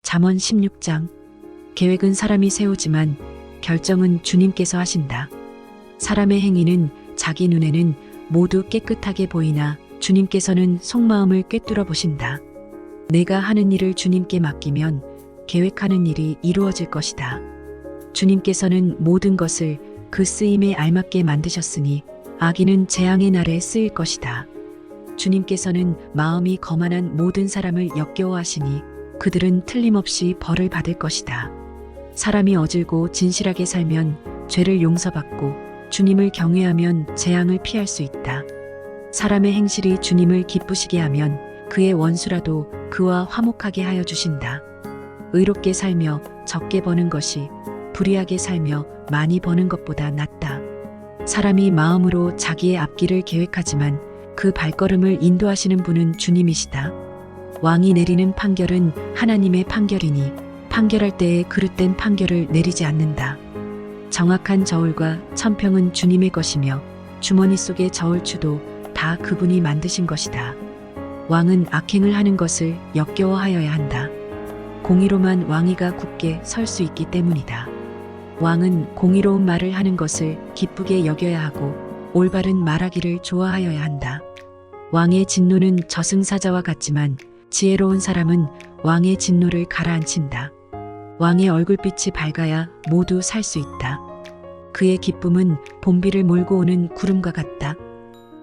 잠언 16장. 계획은 사람이 세우지만 결정은 주님께서 하신다. 사람의 행위는 자기 눈에는 모두 깨끗하게 보이나 주님께서는 속마음을 꿰뚫어 보신다. 내가 하는 일을 주님께 맡기면 계획하는 일이 이루어질 것이다. 주님께서는 모든 것을 그 쓰임에 알맞게 만드셨으니 악인은 재앙의 날에 쓰일 것이다. 주님께서는 마음이 거만한 모든 사람을 역겨워하시니 그들은 틀림없이 벌을 받을 것이다. 사람이 어질고 진실하게 살면 죄를 용서받고 주님을 경외하면 재앙을 피할 수 있다. 사람의 행실이 주님을 기쁘시게 하면 그의 원수라도 그와 화목하게 하여 주신다. 의롭게 살며 적게 버는 것이 불의하게 살며 많이 버는 것보다 낫다. 사람이 마음으로 자기의 앞길을 계획하지만 그 발걸음을 인도하시는 분은 주님이시다. 왕이 내리는 판결은 하나님의 판결이니 판결할 때에 그릇된 판결을 내리지 않는다. 정확한 저울과 천평은 주님의 것이며 주머니 속의 저울추도 다 그분이 만드신 것이다. 왕은 악행을 하는 것을 역겨워하여야 한다. 공의로만 왕위가 굳게 설 수 있기 때문이다. 왕은 공의로운 말을 하는 것을 기쁘게 여겨야 하고 올바른 말하기를 좋아하여야 한다. 왕의 진노는 저승사자와 같지만 지혜로운 사람은 왕의 진노를 가라앉힌다. 왕의 얼굴빛이 밝아야 모두 살 수 있다. 그의 기쁨은 봄비를 몰고 오는 구름과 같다.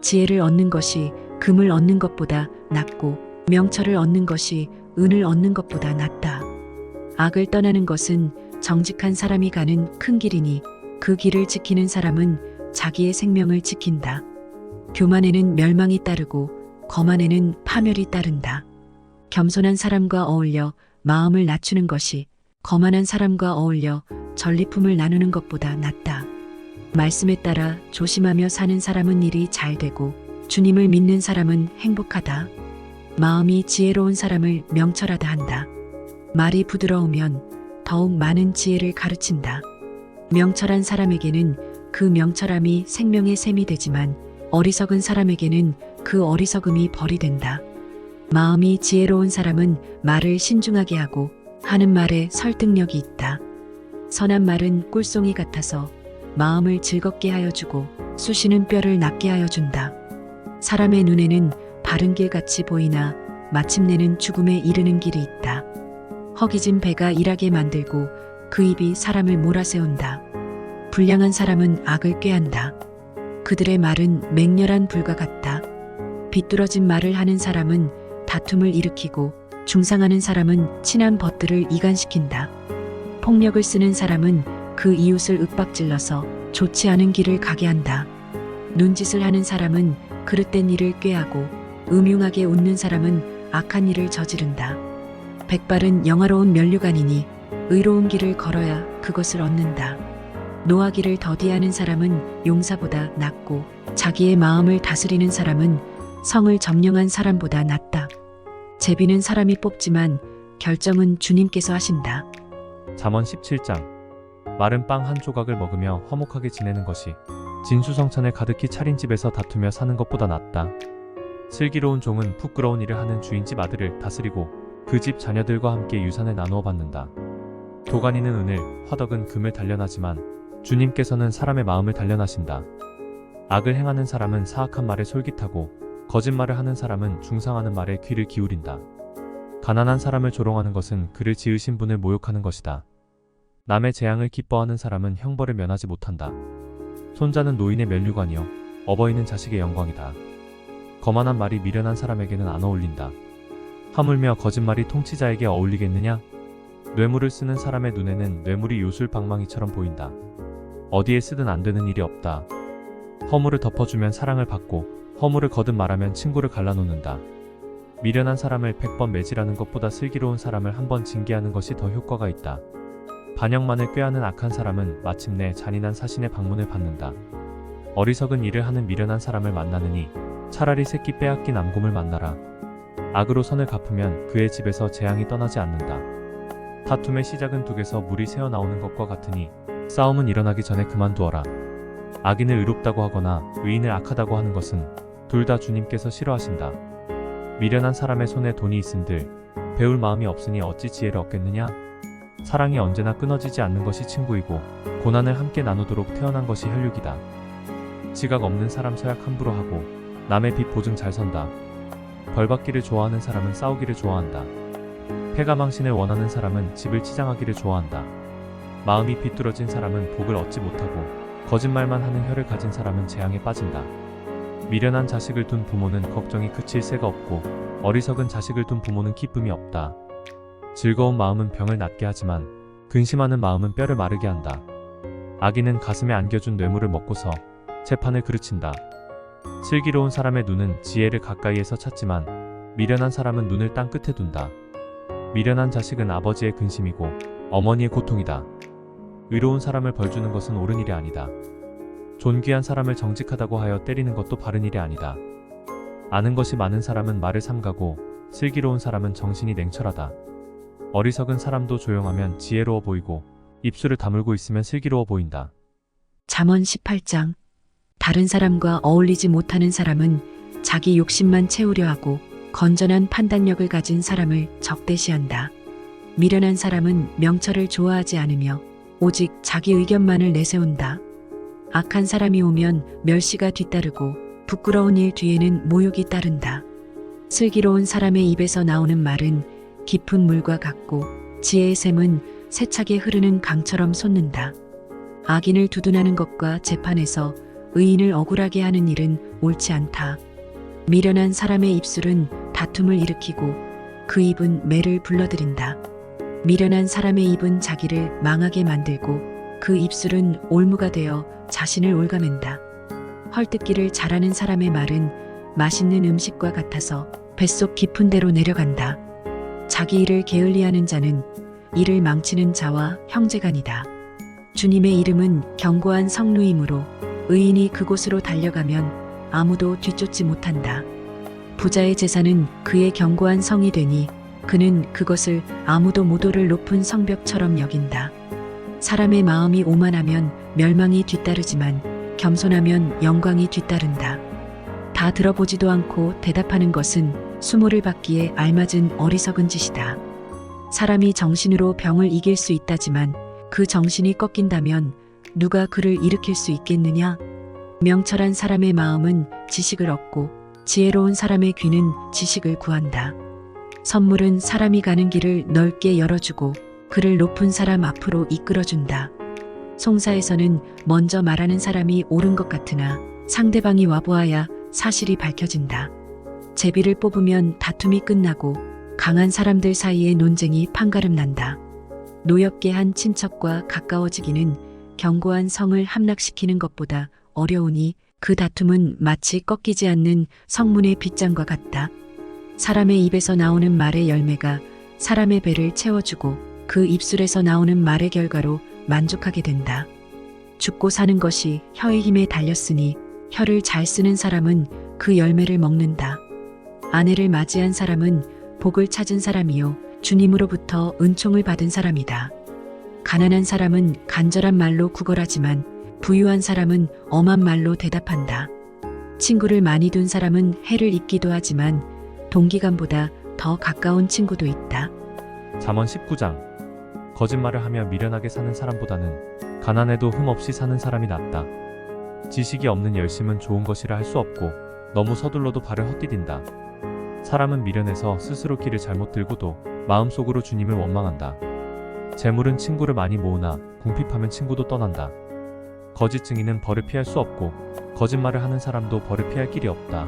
지혜를 얻는 것이 금을 얻는 것보다 낫고 명철을 얻는 것이 은을 얻는 것보다 낫다. 악을 떠나는 것은 정직한 사람이 가는 큰 길이니 그 길을 지키는 사람은 자기의 생명을 지킨다. 교만에는 멸망이 따르고 거만에는 파멸이 따른다. 겸손한 사람과 어울려 마음을 낮추는 것이 거만한 사람과 어울려 전리품을 나누는 것보다 낫다. 말씀에 따라 조심하며 사는 사람은 일이 잘 되고 주님을 믿는 사람은 행복하다. 마음이 지혜로운 사람을 명철하다 한다. 말이 부드러우면 더욱 많은 지혜를 가르친다. 명철한 사람에게는 그 명철함이 생명의 샘이 되지만 어리석은 사람에게는 그 어리석음이 벌이 된다. 마음이 지혜로운 사람은 말을 신중하게 하고 하는 말에 설득력이 있다. 선한 말은 꿀송이 같아서 마음을 즐겁게 하여 주고 쑤시는 뼈를 낫게 하여 준다. 사람의 눈에는 바른 길같이 보이나 마침내는 죽음에 이르는 길이 있다. 허기진 배가 일하게 만들고 그 입이 사람을 몰아세운다. 불량한 사람은 악을 꾀한다. 그들의 말은 맹렬한 불과 같다. 비뚤어진 말을 하는 사람은 다툼을 일으키고 중상하는 사람은 친한 벗들을 이간시킨다. 폭력을 쓰는 사람은 그 이웃을 윽박질러서 좋지 않은 길을 가게 한다. 눈짓을 하는 사람은 그릇된 일을 꾀하고 음흉하게 웃는 사람은 악한 일을 저지른다. 백발은 영화로운 면류관이니 의로운 길을 걸어야 그것을 얻는다. 노하기를 더디하는 사람은 용사보다 낫고 자기의 마음을 다스리는 사람은 성을 점령한 사람보다 낫다. 제비는 사람이 뽑지만 결정은 주님께서 하신다. 잠언 17장. 마른 빵 한 조각을 먹으며 화목하게 지내는 것이 진수성찬을 가득히 차린 집에서 다투며 사는 것보다 낫다. 슬기로운 종은 부끄러운 일을 하는 주인집 아들을 다스리고 그 집 자녀들과 함께 유산을 나누어 받는다. 도가니는 은을, 화덕은 금을 단련하지만 주님께서는 사람의 마음을 단련하신다. 악을 행하는 사람은 사악한 말에 솔깃하고 거짓말을 하는 사람은 중상하는 말에 귀를 기울인다. 가난한 사람을 조롱하는 것은 그를 지으신 분을 모욕하는 것이다. 남의 재앙을 기뻐하는 사람은 형벌을 면하지 못한다. 손자는 노인의 면류관이요 어버이는 자식의 영광이다. 거만한 말이 미련한 사람에게는 안 어울린다. 하물며 거짓말이 통치자에게 어울리겠느냐? 뇌물을 쓰는 사람의 눈에는 뇌물이 요술 방망이처럼 보인다. 어디에 쓰든 안 되는 일이 없다. 허물을 덮어주면 사랑을 받고 허물을 거듭 말하면 친구를 갈라놓는다. 미련한 사람을 100번 매질하는 것보다 슬기로운 사람을 한 번 징계하는 것이 더 효과가 있다. 반역만을 꾀하는 악한 사람은 마침내 잔인한 사신의 방문을 받는다. 어리석은 일을 하는 미련한 사람을 만나느니 차라리 새끼 빼앗긴 암곰을 만나라. 악으로 선을 갚으면 그의 집에서 재앙이 떠나지 않는다. 다툼의 시작은 둑에서 물이 새어나오는 것과 같으니 싸움은 일어나기 전에 그만두어라. 악인을 의롭다고 하거나 의인을 악하다고 하는 것은 둘 다 주님께서 싫어하신다. 미련한 사람의 손에 돈이 있은들 배울 마음이 없으니 어찌 지혜를 얻겠느냐? 사랑이 언제나 끊어지지 않는 것이 친구이고 고난을 함께 나누도록 태어난 것이 혈육이다. 지각 없는 사람 서약 함부로 하고 남의 빚 보증 잘 선다. 벌받기를 좋아하는 사람은 싸우기를 좋아한다. 패가 망신을 원하는 사람은 집을 치장하기를 좋아한다. 마음이 비뚤어진 사람은 복을 얻지 못하고 거짓말만 하는 혀를 가진 사람은 재앙에 빠진다. 미련한 자식을 둔 부모는 걱정이 그칠 새가 없고 어리석은 자식을 둔 부모는 기쁨이 없다. 즐거운 마음은 병을 낫게 하지만 근심하는 마음은 뼈를 마르게 한다. 악인은 가슴에 안겨준 뇌물을 먹고서 재판을 그르친다. 슬기로운 사람의 눈은 지혜를 가까이에서 찾지만 미련한 사람은 눈을 땅 끝에 둔다. 미련한 자식은 아버지의 근심이고 어머니의 고통이다. 의로운 사람을 벌주는 것은 옳은 일이 아니다. 존귀한 사람을 정직하다고 하여 때리는 것도 바른 일이 아니다. 아는 것이 많은 사람은 말을 삼가고 슬기로운 사람은 정신이 냉철하다. 어리석은 사람도 조용하면 지혜로워 보이고 입술을 다물고 있으면 슬기로워 보인다. 잠언 18장. 다른 사람과 어울리지 못하는 사람은 자기 욕심만 채우려 하고 건전한 판단력을 가진 사람을 적대시한다. 미련한 사람은 명철을 좋아하지 않으며 오직 자기 의견만을 내세운다. 악한 사람이 오면 멸시가 뒤따르고 부끄러운 일 뒤에는 모욕이 따른다. 슬기로운 사람의 입에서 나오는 말은 깊은 물과 같고 지혜의 샘은 세차게 흐르는 강처럼 솟는다. 악인을 두둔하는 것과 재판에서 의인을 억울하게 하는 일은 옳지 않다. 미련한 사람의 입술은 다툼을 일으키고 그 입은 매를 불러들인다. 미련한 사람의 입은 자기를 망하게 만들고 그 입술은 올무가 되어 자신을 올가맨다. 헐뜯기를 잘하는 사람의 말은 맛있는 음식과 같아서 뱃속 깊은 데로 내려간다. 자기 일을 게을리하는 자는 일을 망치는 자와 형제간이다. 주님의 이름은 견고한 성루이므로 의인이 그곳으로 달려가면 아무도 뒤쫓지 못한다. 부자의 재산은 그의 견고한 성이 되니 그는 그것을 아무도 못 오를 높은 성벽처럼 여긴다. 사람의 마음이 오만하면 멸망이 뒤따르지만 겸손하면 영광이 뒤따른다. 다 들어보지도 않고 대답하는 것은 수모를 받기에 알맞은 어리석은 짓이다. 사람이 정신으로 병을 이길 수 있다지만 그 정신이 꺾인다면 누가 그를 일으킬 수 있겠느냐? 명철한 사람의 마음은 지식을 얻고 지혜로운 사람의 귀는 지식을 구한다. 선물은 사람이 가는 길을 넓게 열어주고 그를 높은 사람 앞으로 이끌어준다. 송사에서는 먼저 말하는 사람이 옳은 것 같으나 상대방이 와보아야 사실이 밝혀진다. 제비를 뽑으면 다툼이 끝나고 강한 사람들 사이에 논쟁이 판가름 난다. 노엽게 한 친척과 가까워지기는 견고한 성을 함락시키는 것보다 어려우니 그 다툼은 마치 꺾이지 않는 성문의 빗장과 같다. 사람의 입에서 나오는 말의 열매가 사람의 배를 채워주고 그 입술에서 나오는 말의 결과로 만족하게 된다. 죽고 사는 것이 혀의 힘에 달렸으니 혀를 잘 쓰는 사람은 그 열매를 먹는다. 아내를 맞이한 사람은 복을 찾은 사람이요 주님으로부터 은총을 받은 사람이다. 가난한 사람은 간절한 말로 구걸하지만 부유한 사람은 엄한 말로 대답한다. 친구를 많이 둔 사람은 해를 입기도 하지만 동기간보다 더 가까운 친구도 있다. 잠언 19장. 거짓말을 하며 미련하게 사는 사람보다는 가난해도 흠없이 사는 사람이 낫다. 지식이 없는 열심은 좋은 것이라 할 수 없고 너무 서둘러도 발을 헛디딘다. 사람은 미련해서 스스로 길을 잘못 들고도 마음속으로 주님을 원망한다. 재물은 친구를 많이 모으나 궁핍하면 친구도 떠난다. 거짓 증인은 벌을 피할 수 없고 거짓말을 하는 사람도 벌을 피할 길이 없다.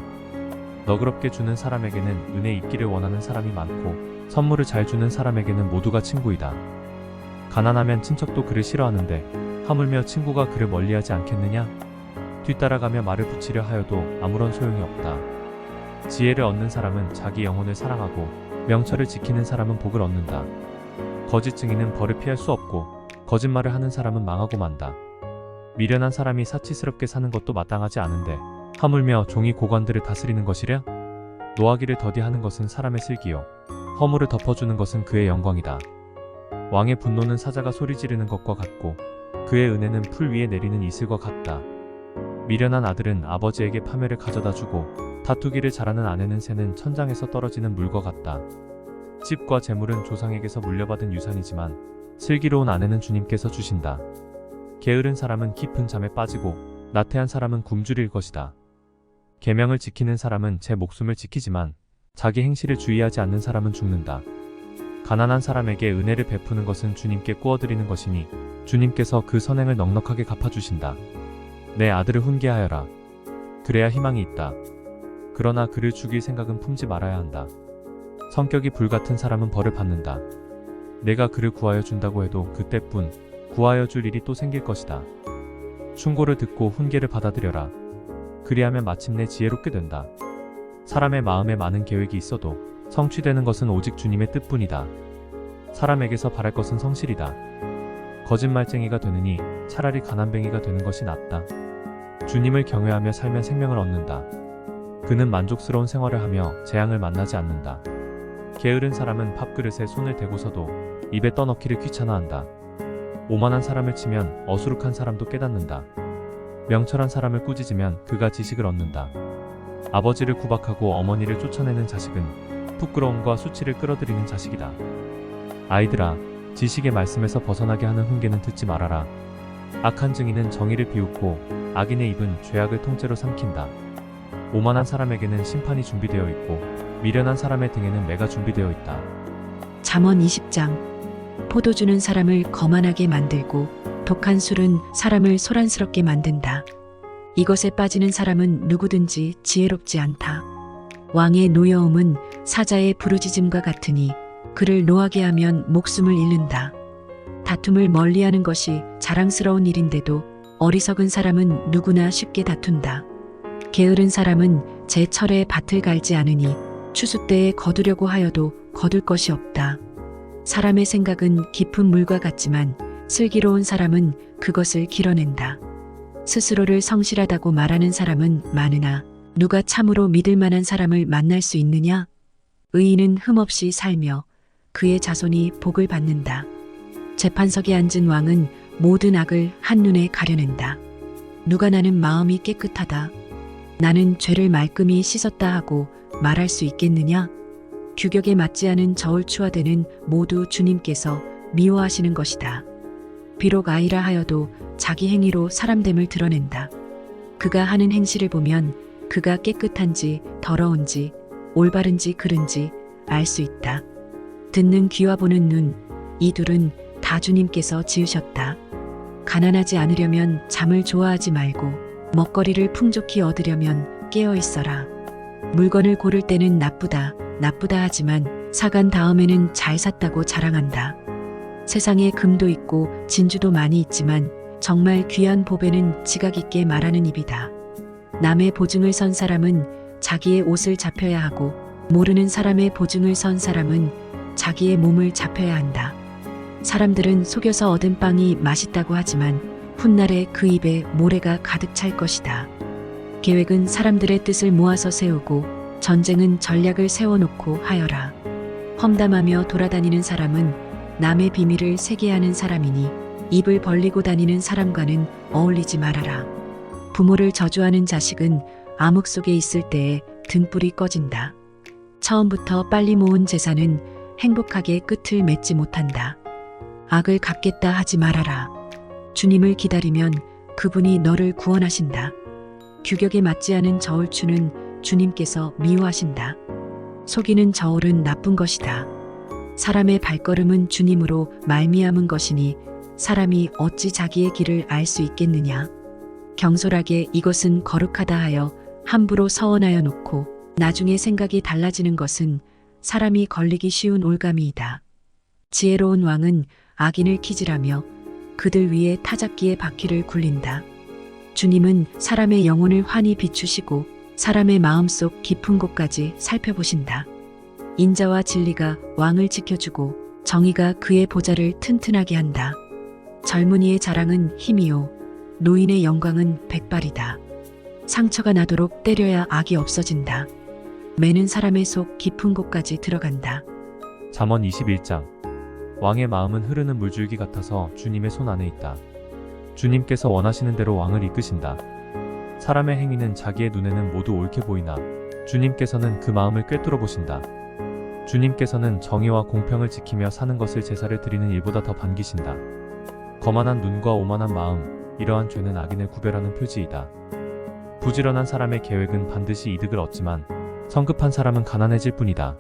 너그럽게 주는 사람에게는 은혜 입기를 원하는 사람이 많고 선물을 잘 주는 사람에게는 모두가 친구이다. 가난하면 친척도 그를 싫어하는데 하물며 친구가 그를 멀리하지 않겠느냐? 뒤따라가며 말을 붙이려 하여도 아무런 소용이 없다. 지혜를 얻는 사람은 자기 영혼을 사랑하고 명철을 지키는 사람은 복을 얻는다. 거짓 증인은 벌을 피할 수 없고 거짓말을 하는 사람은 망하고 만다. 미련한 사람이 사치스럽게 사는 것도 마땅하지 않은데 하물며 종이 고관들을 다스리는 것이랴? 노하기를 더디하는 것은 사람의 슬기요 허물을 덮어주는 것은 그의 영광이다. 왕의 분노는 사자가 소리 지르는 것과 같고 그의 은혜는 풀 위에 내리는 이슬과 같다. 미련한 아들은 아버지에게 파멸을 가져다 주고 다투기를 잘하는 아내는 새는 천장에서 떨어지는 물과 같다. 집과 재물은 조상에게서 물려받은 유산이지만 슬기로운 아내는 주님께서 주신다. 게으른 사람은 깊은 잠에 빠지고 나태한 사람은 굶주릴 것이다. 계명을 지키는 사람은 제 목숨을 지키지만 자기 행실을 주의하지 않는 사람은 죽는다. 가난한 사람에게 은혜를 베푸는 것은 주님께 꾸어드리는 것이니 주님께서 그 선행을 넉넉하게 갚아주신다. 내 아들을 훈계하여라. 그래야 희망이 있다. 그러나 그를 죽일 생각은 품지 말아야 한다. 성격이 불같은 사람은 벌을 받는다. 내가 그를 구하여 준다고 해도 그때뿐 구하여 줄 일이 또 생길 것이다. 충고를 듣고 훈계를 받아들여라. 그리하면 마침내 지혜롭게 된다. 사람의 마음에 많은 계획이 있어도 성취되는 것은 오직 주님의 뜻뿐이다. 사람에게서 바랄 것은 성실이다. 거짓말쟁이가 되느니 차라리 가난뱅이가 되는 것이 낫다. 주님을 경외하며 살면 생명을 얻는다. 그는 만족스러운 생활을 하며 재앙을 만나지 않는다. 게으른 사람은 밥그릇에 손을 대고서도 입에 떠넣기를 귀찮아한다. 오만한 사람을 치면 어수룩한 사람도 깨닫는다. 명철한 사람을 꾸짖으면 그가 지식을 얻는다. 아버지를 구박하고 어머니를 쫓아내는 자식은 부끄러움과 수치를 끌어들이는 자식이다. 아이들아, 지식의 말씀에서 벗어나게 하는 훈계는 듣지 말아라. 악한 증인은 정의를 비웃고 악인의 입은 죄악을 통째로 삼킨다. 오만한 사람에게는 심판이 준비되어 있고 미련한 사람의 등에는 매가 준비되어 있다. 잠언 20장. 포도주는 사람을 거만하게 만들고 독한 술은 사람을 소란스럽게 만든다. 이것에 빠지는 사람은 누구든지 지혜롭지 않다. 왕의 노여움은 사자의 부르짖음과 같으니 그를 노하게 하면 목숨을 잃는다. 다툼을 멀리하는 것이 자랑스러운 일인데도 어리석은 사람은 누구나 쉽게 다툰다. 게으른 사람은 제철에 밭을 갈지 않으니 추수 때에 거두려고 하여도 거둘 것이 없다. 사람의 생각은 깊은 물과 같지만 슬기로운 사람은 그것을 길어낸다. 스스로를 성실하다고 말하는 사람은 많으나 누가 참으로 믿을 만한 사람을 만날 수 있느냐? 의인은 흠없이 살며 그의 자손이 복을 받는다. 재판석에 앉은 왕은 모든 악을 한눈에 가려낸다. 누가 나는 마음이 깨끗하다. 나는 죄를 말끔히 씻었다 하고 말할 수 있겠느냐? 규격에 맞지 않은 저울추화대는 모두 주님께서 미워하시는 것이다. 비록 아이라 하여도 자기 행위로 사람됨을 드러낸다. 그가 하는 행실을 보면 그가 깨끗한지 더러운지 올바른지 그른지 알 수 있다. 듣는 귀와 보는 눈, 이 둘은 다 주님께서 지으셨다. 가난하지 않으려면 잠을 좋아하지 말고 먹거리를 풍족히 얻으려면 깨어 있어라. 물건을 고를 때는 나쁘다 하지만 사간 다음에는 잘 샀다고 자랑한다. 세상에 금도 있고 진주도 많이 있지만 정말 귀한 보배는 지각 있게 말하는 입이다. 남의 보증을 선 사람은 자기의 옷을 잡혀야 하고 모르는 사람의 보증을 선 사람은 자기의 몸을 잡혀야 한다. 사람들은 속여서 얻은 빵이 맛있다고 하지만 훗날에 그 입에 모래가 가득 찰 것이다. 계획은 사람들의 뜻을 모아서 세우고 전쟁은 전략을 세워놓고 하여라. 험담하며 돌아다니는 사람은 남의 비밀을 세계하는 사람이니 입을 벌리고 다니는 사람과는 어울리지 말아라. 부모를 저주하는 자식은 암흑 속에 있을 때에 등불이 꺼진다. 처음부터 빨리 모은 재산은 행복하게 끝을 맺지 못한다. 악을 갚겠다 하지 말아라. 주님을 기다리면 그분이 너를 구원하신다. 규격에 맞지 않은 저울추는 주님께서 미워하신다. 속이는 저울은 나쁜 것이다. 사람의 발걸음은 주님으로 말미암은 것이니 사람이 어찌 자기의 길을 알 수 있겠느냐. 경솔하게 이것은 거룩하다 하여 함부로 서원하여 놓고 나중에 생각이 달라지는 것은 사람이 걸리기 쉬운 올가미이다. 지혜로운 왕은 악인을 키질하며 그들 위에 타작기의 바퀴를 굴린다. 주님은 사람의 영혼을 환히 비추시고 사람의 마음속 깊은 곳까지 살펴보신다. 인자와 진리가 왕을 지켜주고 정의가 그의 보좌를 튼튼하게 한다. 젊은이의 자랑은 힘이요 노인의 영광은 백발이다. 상처가 나도록 때려야 악이 없어진다. 매는 사람의 속 깊은 곳까지 들어간다. 잠언 21장. 왕의 마음은 흐르는 물줄기 같아서 주님의 손 안에 있다. 주님께서 원하시는 대로 왕을 이끄신다. 사람의 행위는 자기의 눈에는 모두 옳게 보이나 주님께서는 그 마음을 꿰뚫어 보신다. 주님께서는 정의와 공평을 지키며 사는 것을 제사를 드리는 일보다 더 반기신다. 거만한 눈과 오만한 마음, 이러한 죄는 악인을 구별하는 표지이다. 부지런한 사람의 계획은 반드시 이득을 얻지만 성급한 사람은 가난해질 뿐이다.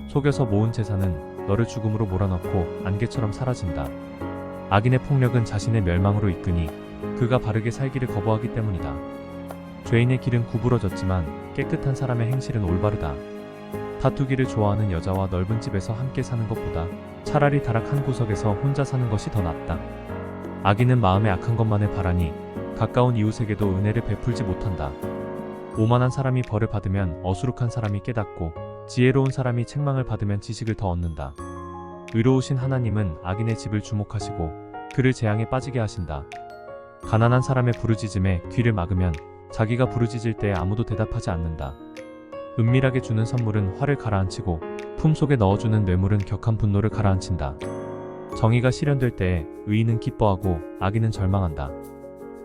속여서 모은 재산은 너를 죽음으로 몰아넣고 안개처럼 사라진다. 악인의 폭력은 자신의 멸망으로 이끄니 그가 바르게 살기를 거부하기 때문이다. 죄인의 길은 구부러졌지만 깨끗한 사람의 행실은 올바르다. 다투기를 좋아하는 여자와 넓은 집에서 함께 사는 것보다 차라리 다락 한 구석에서 혼자 사는 것이 더 낫다. 악인은 마음에 악한 것만을 바라니 가까운 이웃에게도 은혜를 베풀지 못한다. 오만한 사람이 벌을 받으면 어수룩한 사람이 깨닫고 지혜로운 사람이 책망을 받으면 지식을 더 얻는다. 의로우신 하나님은 악인의 집을 주목하시고 그를 재앙에 빠지게 하신다. 가난한 사람의 부르짖음에 귀를 막으면 자기가 부르짖을 때 아무도 대답하지 않는다. 은밀하게 주는 선물은 화를 가라앉히고 품속에 넣어주는 뇌물은 격한 분노를 가라앉힌다. 정의가 실현될 때에 의인은 기뻐하고 악인은 절망한다.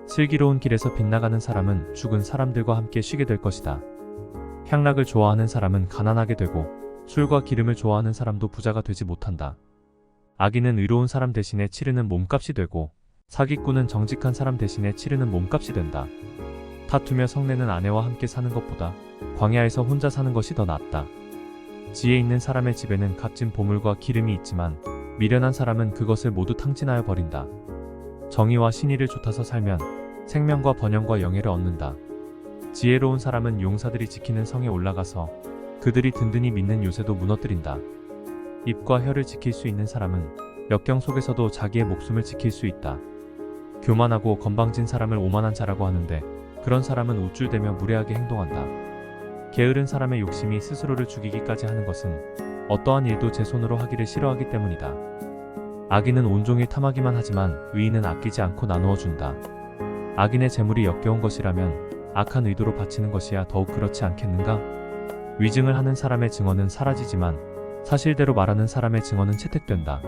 슬기로운 길에서 빗나가는 사람은 죽은 사람들과 함께 쉬게 될 것이다. 향락을 좋아하는 사람은 가난하게 되고 술과 기름을 좋아하는 사람도 부자가 되지 못한다. 악인은 의로운 사람 대신에 치르는 몸값이 되고 사기꾼은 정직한 사람 대신에 치르는 몸값이 된다. 다투며 성내는 아내와 함께 사는 것보다 광야에서 혼자 사는 것이 더 낫다. 지혜 있는 사람의 집에는 값진 보물과 기름이 있지만 미련한 사람은 그것을 모두 탕진하여 버린다. 정의와 신의를 좇아서 살면 생명과 번영과 영예를 얻는다. 지혜로운 사람은 용사들이 지키는 성에 올라가서 그들이 든든히 믿는 요새도 무너뜨린다. 입과 혀를 지킬 수 있는 사람은 역경 속에서도 자기의 목숨을 지킬 수 있다. 교만하고 건방진 사람을 오만한 자라고 하는데 그런 사람은 우쭐대며 무례하게 행동한다. 게으른 사람의 욕심이 스스로를 죽이기까지 하는 것은 어떠한 일도 제 손으로 하기를 싫어하기 때문이다. 악인은 온종일 탐하기만 하지만 의인은 아끼지 않고 나누어 준다. 악인의 재물이 역겨운 것이라면 악한 의도로 바치는 것이야 더욱 그렇지 않겠는가? 위증을 하는 사람의 증언은 사라지지만 사실대로 말하는 사람의 증언은 채택된다.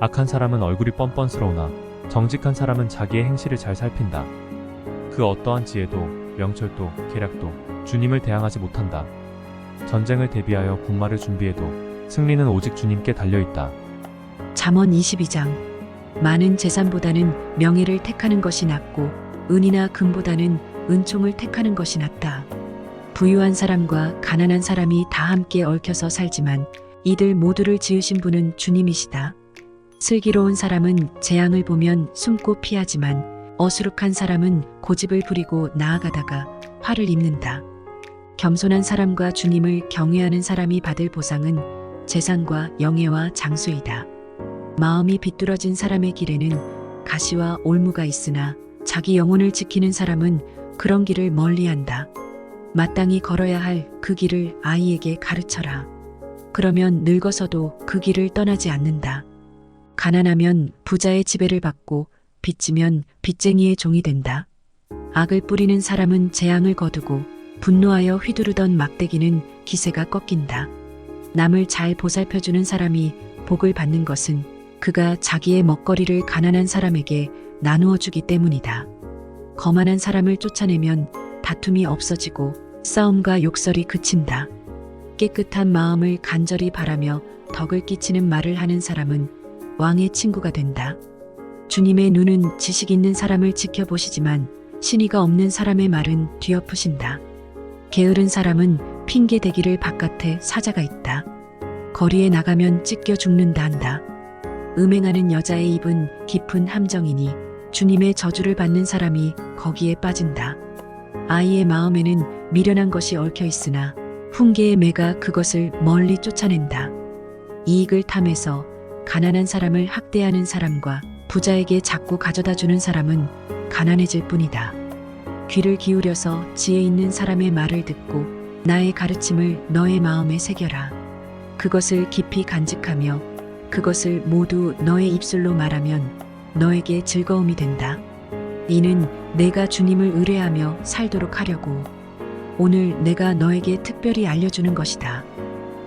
악한 사람은 얼굴이 뻔뻔스러우나 정직한 사람은 자기의 행실을 잘 살핀다. 그 어떠한 지혜도 명철도 계략도 주님을 대항하지 못한다. 전쟁을 대비하여 군마를 준비해도 승리는 오직 주님께 달려있다. 잠언 22장. 많은 재산보다는 명예를 택하는 것이 낫고 은이나 금보다는 은총을 택하는 것이 낫다. 부유한 사람과 가난한 사람이 다 함께 얽혀서 살지만 이들 모두를 지으신 분은 주님이시다. 슬기로운 사람은 재앙을 보면 숨고 피하지만 어수룩한 사람은 고집을 부리고 나아가다가 화를 입는다. 겸손한 사람과 주님을 경외하는 사람이 받을 보상은 재산과 영예와 장수이다. 마음이 비뚤어진 사람의 길에는 가시와 올무가 있으나 자기 영혼을 지키는 사람은 그런 길을 멀리한다. 마땅히 걸어야 할 그 길을 아이에게 가르쳐라. 그러면 늙어서도 그 길을 떠나지 않는다. 가난하면 부자의 지배를 받고 빚지면 빚쟁이의 종이 된다. 악을 뿌리는 사람은 재앙을 거두고 분노하여 휘두르던 막대기는 기세가 꺾인다. 남을 잘 보살펴주는 사람이 복을 받는 것은 그가 자기의 먹거리를 가난한 사람에게 나누어 주기 때문이다. 거만한 사람을 쫓아내면 다툼이 없어지고 싸움과 욕설이 그친다. 깨끗한 마음을 간절히 바라며 덕을 끼치는 말을 하는 사람은 왕의 친구가 된다. 주님의 눈은 지식 있는 사람을 지켜보시지만 신의가 없는 사람의 말은 뒤엎으신다. 게으른 사람은 핑계 대기를 바깥에 사자가 있다. 거리에 나가면 찢겨 죽는다 한다. 음행하는 여자의 입은 깊은 함정이니 주님의 저주를 받는 사람이 거기에 빠진다. 아이의 마음에는 미련한 것이 얽혀 있으나 훈계의 매가 그것을 멀리 쫓아낸다. 이익을 탐해서 가난한 사람을 학대하는 사람과 부자에게 자꾸 가져다 주는 사람은 가난해질 뿐이다. 귀를 기울여서 지혜 있는 사람의 말을 듣고 나의 가르침을 너의 마음에 새겨라. 그것을 깊이 간직하며 그것을 모두 너의 입술로 말하면 너에게 즐거움이 된다. 이는 내가 주님을 의뢰하며 살도록 하려고 오늘 내가 너에게 특별히 알려주는 것이다.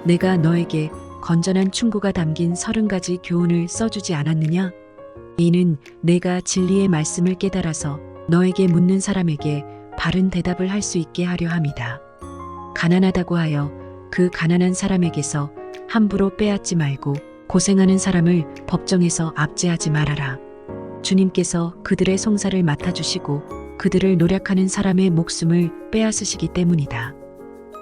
내가 너에게 건전한 충고가 담긴 30가지 교훈을 써주지 않았느냐? 이는 내가 진리의 말씀을 깨달아서 너에게 묻는 사람에게 바른 대답을 할 수 있게 하려 함이다. 가난하다고 하여 그 가난한 사람에게서 함부로 빼앗지 말고 고생하는 사람을 법정에서 압제하지 말아라. 주님께서 그들의 송사를 맡아주시고 그들을 노력하는 사람의 목숨을 빼앗으시기 때문이다.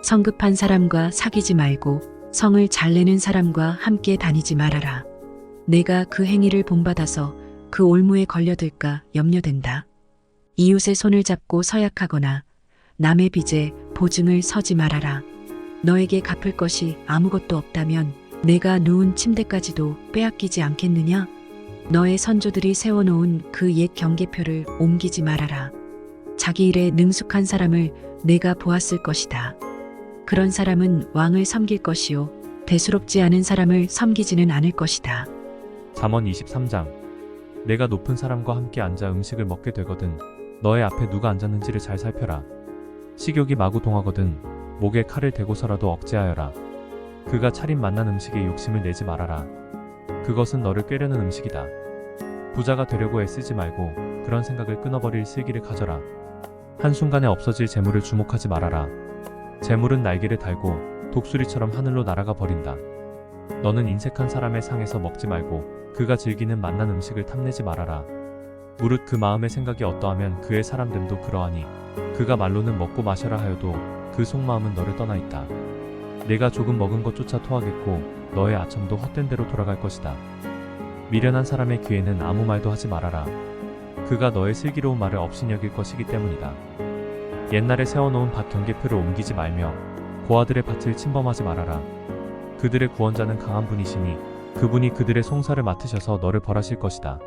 성급한 사람과 사귀지 말고 성을 잘 내는 사람과 함께 다니지 말아라. 내가 그 행위를 본받아서 그 올무에 걸려들까 염려된다. 이웃의 손을 잡고 서약하거나 남의 빚에 보증을 서지 말아라. 너에게 갚을 것이 아무것도 없다면 내가 누운 침대까지도 빼앗기지 않겠느냐? 너의 선조들이 세워놓은 그 옛 경계표를 옮기지 말아라. 자기 일에 능숙한 사람을 내가 보았을 것이다. 그런 사람은 왕을 섬길 것이요 대수롭지 않은 사람을 섬기지는 않을 것이다. 잠언 23장. 내가 높은 사람과 함께 앉아 음식을 먹게 되거든 너의 앞에 누가 앉았는지를 잘 살펴라. 식욕이 마구 동하거든 목에 칼을 대고서라도 억제하여라. 그가 차린 맛난 음식에 욕심을 내지 말아라. 그것은 너를 꾀려는 음식이다. 부자가 되려고 애쓰지 말고 그런 생각을 끊어버릴 슬기를 가져라. 한순간에 없어질 재물을 주목하지 말아라. 재물은 날개를 달고 독수리처럼 하늘로 날아가 버린다. 너는 인색한 사람의 상에서 먹지 말고 그가 즐기는 맛난 음식을 탐내지 말아라. 무릇 그 마음의 생각이 어떠하면 그의 사람됨도 그러하니 그가 말로는 먹고 마셔라 하여도 그 속마음은 너를 떠나 있다. 내가 조금 먹은 것조차 토하겠고 너의 아첨도 헛된 대로 돌아갈 것이다. 미련한 사람의 귀에는 아무 말도 하지 말아라. 그가 너의 슬기로운 말을 업신여길 것이기 때문이다. 옛날에 세워놓은 밭 경계표를 옮기지 말며 고아들의 밭을 침범하지 말아라. 그들의 구원자는 강한 분이시니 그분이 그들의 송사를 맡으셔서 너를 벌하실 것이다.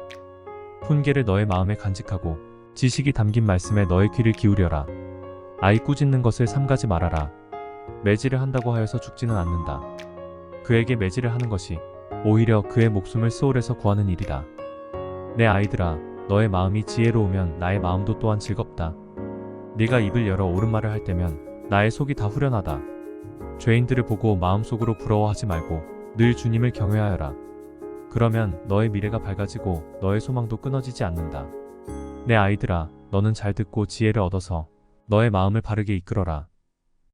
훈계를 너의 마음에 간직하고 지식이 담긴 말씀에 너의 귀를 기울여라. 아이 꾸짖는 것을 삼가지 말아라. 매질을 한다고 하여서 죽지는 않는다. 그에게 매질을 하는 것이 오히려 그의 목숨을 스올에서 구하는 일이다. 내 아이들아, 너의 마음이 지혜로우면 나의 마음도 또한 즐겁다. 네가 입을 열어 옳은 말을 할 때면 나의 속이 다 후련하다. 죄인들을 보고 마음속으로 부러워하지 말고 늘 주님을 경외하여라. 그러면 너의 미래가 밝아지고 너의 소망도 끊어지지 않는다. 내 아이들아, 너는 잘 듣고 지혜를 얻어서 너의 마음을 바르게 이끌어라.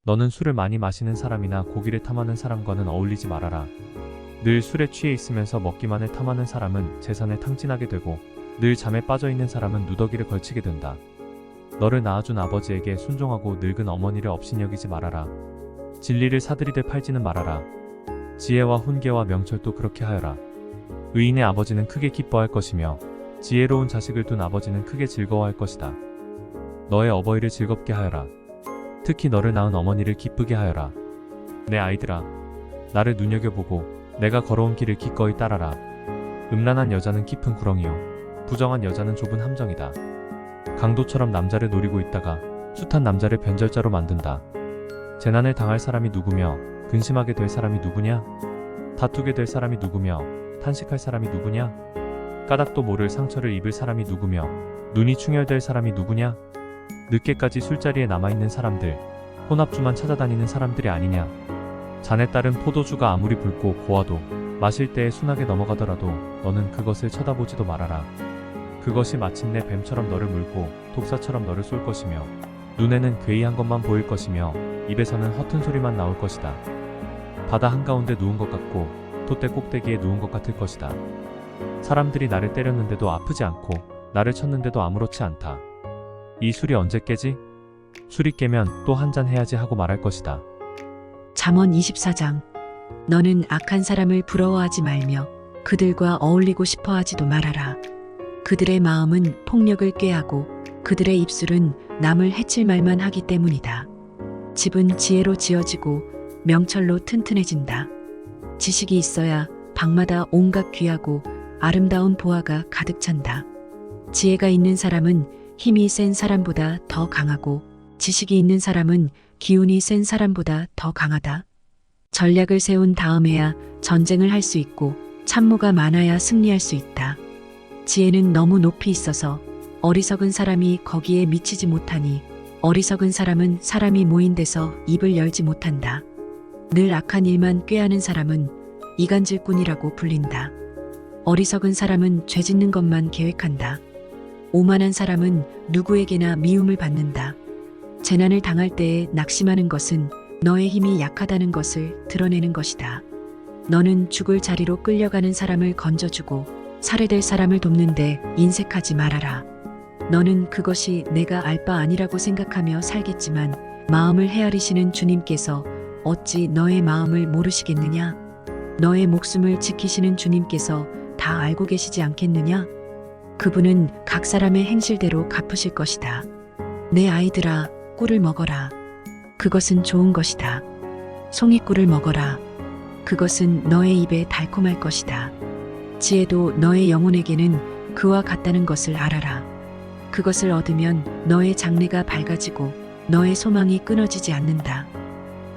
너는 술을 많이 마시는 사람이나 고기를 탐하는 사람과는 어울리지 말아라. 늘 술에 취해 있으면서 먹기만을 탐하는 사람은 재산을 탕진하게 되고 늘 잠에 빠져있는 사람은 누더기를 걸치게 된다. 너를 낳아준 아버지에게 순종하고 늙은 어머니를 업신여기지 말아라. 진리를 사들이되 팔지는 말아라. 지혜와 훈계와 명철도 그렇게 하여라. 의인의 아버지는 크게 기뻐할 것이며 지혜로운 자식을 둔 아버지는 크게 즐거워할 것이다. 너의 어버이를 즐겁게 하여라. 특히 너를 낳은 어머니를 기쁘게 하여라. 내 아이들아, 나를 눈여겨보고 내가 걸어온 길을 기꺼이 따라라. 음란한 여자는 깊은 구렁이요 부정한 여자는 좁은 함정이다. 강도처럼 남자를 노리고 있다가 숱한 남자를 변절자로 만든다. 재난을 당할 사람이 누구며 근심하게 될 사람이 누구냐? 다투게 될 사람이 누구며 탄식할 사람이 누구냐? 까닭도 모를 상처를 입을 사람이 누구며 눈이 충혈될 사람이 누구냐? 늦게까지 술자리에 남아있는 사람들, 혼합주만 찾아다니는 사람들이 아니냐? 자네 딸은 포도주가 아무리 붉고 고와도 마실 때에 순하게 넘어가더라도 너는 그것을 쳐다보지도 말아라. 그것이 마침내 뱀처럼 너를 물고 독사처럼 너를 쏠 것이며 눈에는 괴이한 것만 보일 것이며 입에서는 허튼 소리만 나올 것이다. 바다 한가운데 누운 것 같고 돛대 꼭대기에 누운 것 같을 것이다. 사람들이 나를 때렸는데도 아프지 않고 나를 쳤는데도 아무렇지 않다. 이 술이 언제 깨지? 술이 깨면 또 한 잔 해야지 하고 말할 것이다. 잠언 24장. 너는 악한 사람을 부러워하지 말며 그들과 어울리고 싶어 하지도 말아라. 그들의 마음은 폭력을 꾀하고 그들의 입술은 남을 해칠 말만 하기 때문이다. 집은 지혜로 지어지고 명철로 튼튼해진다. 지식이 있어야 방마다 온갖 귀하고 아름다운 보화가 가득 찬다. 지혜가 있는 사람은 힘이 센 사람보다 더 강하고 지식이 있는 사람은 기운이 센 사람보다 더 강하다. 전략을 세운 다음에야 전쟁을 할 수 있고 참모가 많아야 승리할 수 있다. 지혜는 너무 높이 있어서 어리석은 사람이 거기에 미치지 못하니 어리석은 사람은 사람이 모인 데서 입을 열지 못한다. 늘 악한 일만 꾀하는 사람은 이간질꾼이라고 불린다. 어리석은 사람은 죄 짓는 것만 계획한다. 오만한 사람은 누구에게나 미움을 받는다. 재난을 당할 때에 낙심하는 것은 너의 힘이 약하다는 것을 드러내는 것이다. 너는 죽을 자리로 끌려가는 사람을 건져주고 살해될 사람을 돕는데 인색하지 말아라. 너는 그것이 내가 알 바 아니라고 생각하며 살겠지만 마음을 헤아리시는 주님께서 어찌 너의 마음을 모르시겠느냐? 너의 목숨을 지키시는 주님께서 다 알고 계시지 않겠느냐? 그분은 각 사람의 행실대로 갚으실 것이다. 내 아이들아, 꿀을 먹어라. 그것은 좋은 것이다. 송이꿀을 먹어라. 그것은 너의 입에 달콤할 것이다. 지혜도 너의 영혼에게는 그와 같다는 것을 알아라. 그것을 얻으면 너의 장래가 밝아지고 너의 소망이 끊어지지 않는다.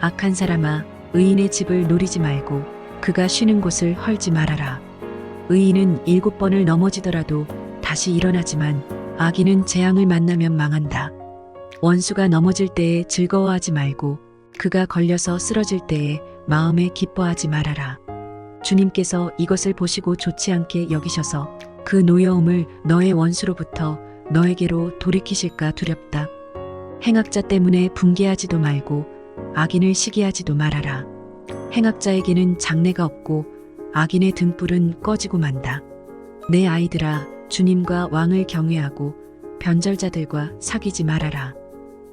악한 사람아, 의인의 집을 노리지 말고 그가 쉬는 곳을 헐지 말아라. 의인은 7번을 넘어지더라도 다시 일어나지만 악인은 재앙을 만나면 망한다. 원수가 넘어질 때에 즐거워하지 말고 그가 걸려서 쓰러질 때에 마음에 기뻐하지 말아라. 주님께서 이것을 보시고 좋지 않게 여기셔서 그 노여움을 너의 원수로부터 너에게로 돌이키실까 두렵다. 행악자 때문에 분개하지도 말고 악인을 시기하지도 말아라. 행악자에게는 장래가 없고 악인의 등불은 꺼지고 만다. 내 아이들아, 주님과 왕을 경외하고 변절자들과 사귀지 말아라.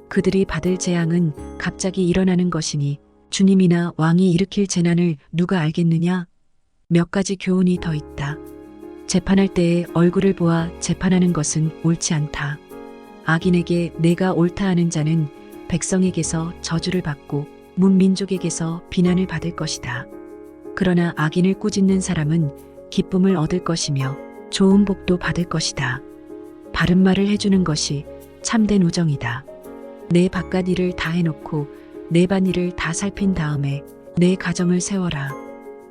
그들이 받을 재앙은 갑자기 일어나는 것이니 주님이나 왕이 일으킬 재난을 누가 알겠느냐? 몇 가지 교훈이 더 있다. 재판할 때에 얼굴을 보아 재판하는 것은 옳지 않다. 악인에게 내가 옳다 하는 자는 백성에게서 저주를 받고 문민족에게서 비난을 받을 것이다. 그러나 악인을 꾸짖는 사람은 기쁨을 얻을 것이며 좋은 복도 받을 것이다. 바른 말을 해주는 것이 참된 우정이다. 내 바깥 일을 다 해놓고 내 반 일을 다 살핀 다음에 내 가정을 세워라.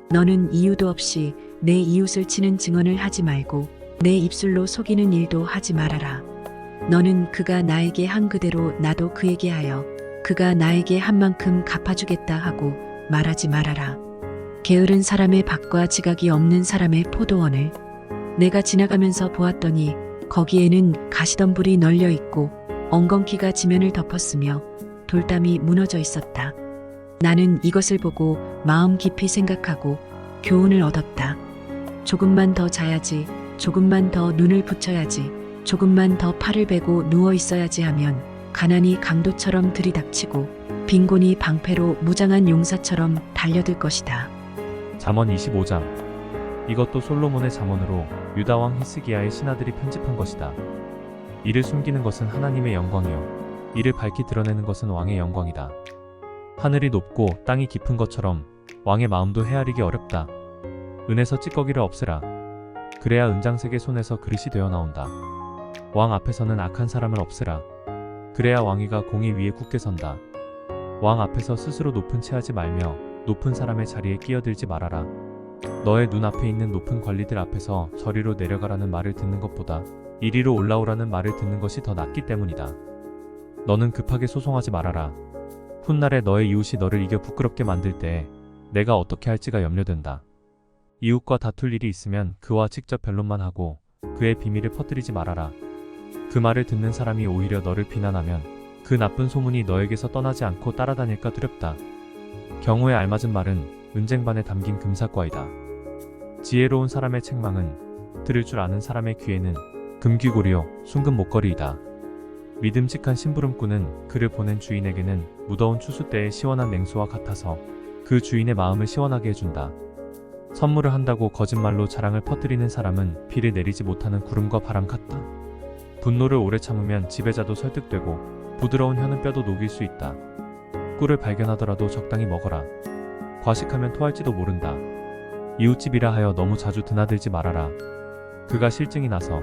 너는 이유도 없이 내 이웃을 치는 증언을 하지 말고 내 입술로 속이는 일도 하지 말아라. 너는 그가 나에게 한 그대로 나도 그에게 하여 그가 나에게 한 만큼 갚아주겠다 하고 말하지 말아라. 게으른 사람의 밭과 지각이 없는 사람의 포도원을 내가 지나가면서 보았더니 거기에는 가시덤불이 널려 있고 엉겅퀴가 지면을 덮었으며 돌담이 무너져 있었다. 나는 이것을 보고 마음 깊이 생각하고 교훈을 얻었다. 조금만 더 자야지, 조금만 더 눈을 붙여야지, 조금만 더 팔을 베고 누워 있어야지 하면 가난이 강도처럼 들이닥치고 빈곤이 방패로 무장한 용사처럼 달려들 것이다. 잠언 25장. 이것도 솔로몬의 잠언으로 유다 왕 히스기야의 신하들이 편집한 것이다. 이를 숨기는 것은 하나님의 영광이요 이를 밝히 드러내는 것은 왕의 영광이다. 하늘이 높고 땅이 깊은 것처럼 왕의 마음도 헤아리기 어렵다. 은에서 찌꺼기를 없애라. 그래야 은장색의 손에서 그릇이 되어 나온다. 왕 앞에서는 악한 사람을 없애라. 그래야 왕위가 공의 위에 굳게 선다. 왕 앞에서 스스로 높은 체하지 말며 높은 사람의 자리에 끼어들지 말아라. 너의 눈앞에 있는 높은 관리들 앞에서 저리로 내려가라는 말을 듣는 것보다 이리로 올라오라는 말을 듣는 것이 더 낫기 때문이다. 너는 급하게 소송하지 말아라. 훗날에 너의 이웃이 너를 이겨 부끄럽게 만들 때에 내가 어떻게 할지가 염려된다. 이웃과 다툴 일이 있으면 그와 직접 변론만 하고 그의 비밀을 퍼뜨리지 말아라. 그 말을 듣는 사람이 오히려 너를 비난하면 그 나쁜 소문이 너에게서 떠나지 않고 따라다닐까 두렵다. 경우에 알맞은 말은 은쟁반에 담긴 금사과이다. 지혜로운 사람의 책망은 들을 줄 아는 사람의 귀에는 금귀고리요 순금 목걸이이다. 믿음직한 심부름꾼은 그를 보낸 주인에게는 무더운 추수 때의 시원한 냉수와 같아서 그 주인의 마음을 시원하게 해준다. 선물을 한다고 거짓말로 자랑을 퍼뜨리는 사람은 비를 내리지 못하는 구름과 바람 같다. 분노를 오래 참으면 지배자도 설득되고 부드러운 혀는 뼈도 녹일 수 있다. 꿀을 발견하더라도 적당히 먹어라. 과식하면 토할지도 모른다. 이웃집이라 하여 너무 자주 드나들지 말아라. 그가 실증이 나서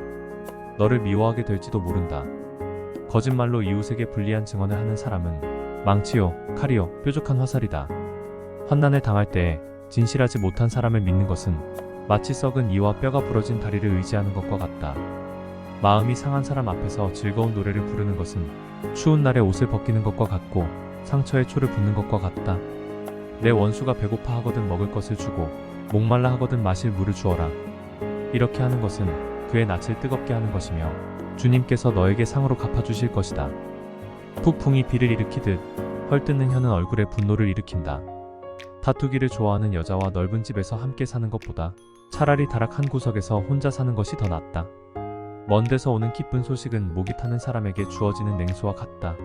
너를 미워하게 될지도 모른다. 거짓말로 이웃에게 불리한 증언을 하는 사람은 망치요, 칼이요, 뾰족한 화살이다. 환난을 당할 때에 진실하지 못한 사람을 믿는 것은 마치 썩은 이와 뼈가 부러진 다리를 의지하는 것과 같다. 마음이 상한 사람 앞에서 즐거운 노래를 부르는 것은 추운 날에 옷을 벗기는 것과 같고 상처에 초를 붓는 것과 같다. 내 원수가 배고파 하거든 먹을 것을 주고 목말라 하거든 마실 물을 주어라. 이렇게 하는 것은 그의 낯을 뜨겁게 하는 것이며 주님께서 너에게 상으로 갚아주실 것이다. 폭풍이 비를 일으키듯 헐뜯는 혀는 얼굴에 분노를 일으킨다. 다투기를 좋아하는 여자와 넓은 집에서 함께 사는 것보다 차라리 다락 한 구석에서 혼자 사는 것이 더 낫다. 먼 데서 오는 기쁜 소식은 목이 타는 사람에게 주어지는 냉수와 같다.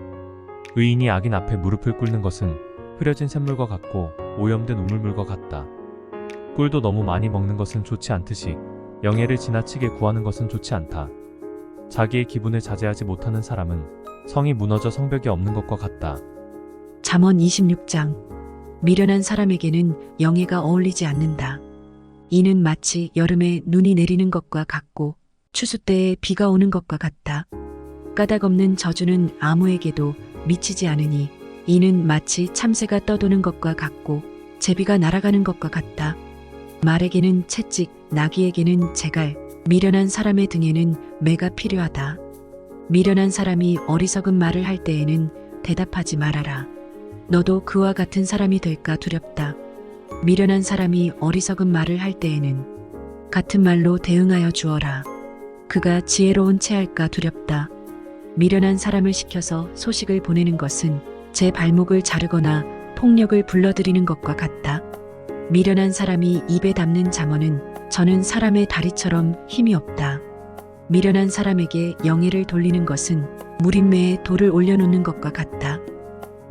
의인이 악인 앞에 무릎을 꿇는 것은 흐려진 샘물과 같고 오염된 우물물과 같다. 꿀도 너무 많이 먹는 것은 좋지 않듯이 영예를 지나치게 구하는 것은 좋지 않다. 자기의 기분을 자제하지 못하는 사람은 성이 무너져 성벽이 없는 것과 같다. 잠언 26장. 미련한 사람에게는 영예가 어울리지 않는다. 이는 마치 여름에 눈이 내리는 것과 같고 추수 때에 비가 오는 것과 같다. 까닭없는 저주는 아무에게도 미치지 않으니 이는 마치 참새가 떠도는 것과 같고 제비가 날아가는 것과 같다. 말에게는 채찍, 나귀에게는 재갈, 미련한 사람의 등에는 매가 필요하다. 미련한 사람이 어리석은 말을 할 때에는 대답하지 말아라. 너도 그와 같은 사람이 될까 두렵다. 미련한 사람이 어리석은 말을 할 때에는 같은 말로 대응하여 주어라. 그가 지혜로운 체할까 두렵다. 미련한 사람을 시켜서 소식을 보내는 것은 제 발목을 자르거나 폭력을 불러들이는 것과 같다. 미련한 사람이 입에 담는 잠언은 저는 사람의 다리처럼 힘이 없다. 미련한 사람에게 영예를 돌리는 것은 무림매에 돌을 올려놓는 것과 같다.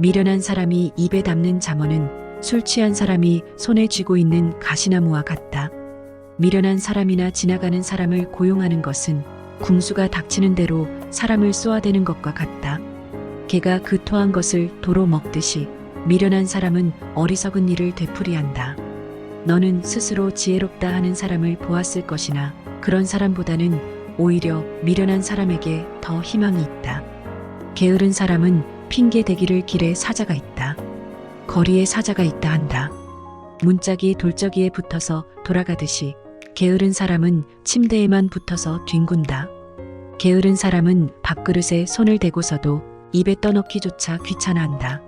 미련한 사람이 입에 담는 잠언은 술 취한 사람이 손에 쥐고 있는 가시나무와 같다. 미련한 사람이나 지나가는 사람을 고용하는 것은 궁수가 닥치는 대로 사람을 쏘아대는 것과 같다. 개가 그 토한 것을 도로 먹듯이 미련한 사람은 어리석은 일을 되풀이한다. 너는 스스로 지혜롭다 하는 사람을 보았을 것이나 그런 사람보다는 오히려 미련한 사람에게 더 희망이 있다. 게으른 사람은 핑계 대기를 길에 사자가 있다. 거리에 사자가 있다 한다. 문짝이 돌적이에 붙어서 돌아가듯이 게으른 사람은 침대에만 붙어서 뒹군다. 게으른 사람은 밥그릇에 손을 대고서도 입에 떠넣기조차 귀찮아한다.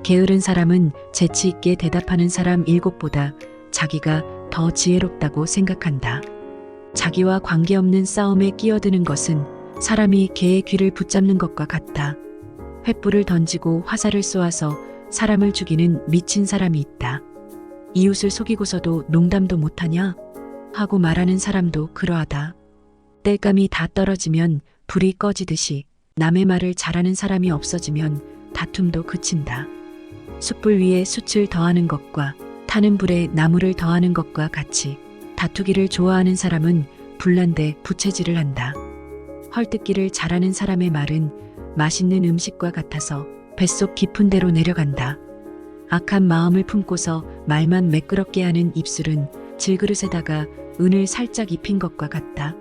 게으른 사람은 재치 있게 대답하는 사람 7보다 자기가 더 지혜롭다고 생각한다. 자기와 관계없는 싸움에 끼어드는 것은 사람이 개의 귀를 붙잡는 것과 같다. 횃불을 던지고 화살을 쏘아서 사람을 죽이는 미친 사람이 있다. 이웃을 속이고서도 농담도 못하냐? 하고 말하는 사람도 그러하다. 땔감이 다 떨어지면 불이 꺼지듯이 남의 말을 잘하는 사람이 없어지면 다툼도 그친다. 숯불 위에 숯을 더하는 것과 타는 불에 나무를 더하는 것과 같이 다투기를 좋아하는 사람은 불난데 부채질을 한다. 헐뜯기를 잘하는 사람의 말은 맛있는 음식과 같아서 뱃속 깊은 데로 내려간다. 악한 마음을 품고서 말만 매끄럽게 하는 입술은 질그릇에다가 은을 살짝 입힌 것과 같다.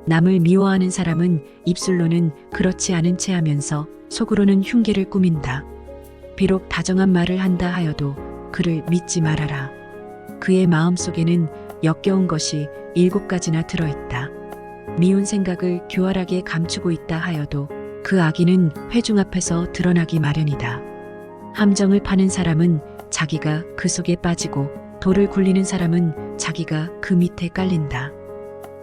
남을 미워하는 사람은 입술로는 그렇지 않은 체 하면서 속으로는 흉계를 꾸민다. 비록 다정한 말을 한다 하여도 그를 믿지 말아라. 그의 마음속에는 역겨운 것이 7가지나 들어있다. 미운 생각을 교활하게 감추고 있다 하여도 그 악의는 회중 앞에서 드러나기 마련이다. 함정을 파는 사람은 자기가 그 속에 빠지고 돌을 굴리는 사람은 자기가 그 밑에 깔린다.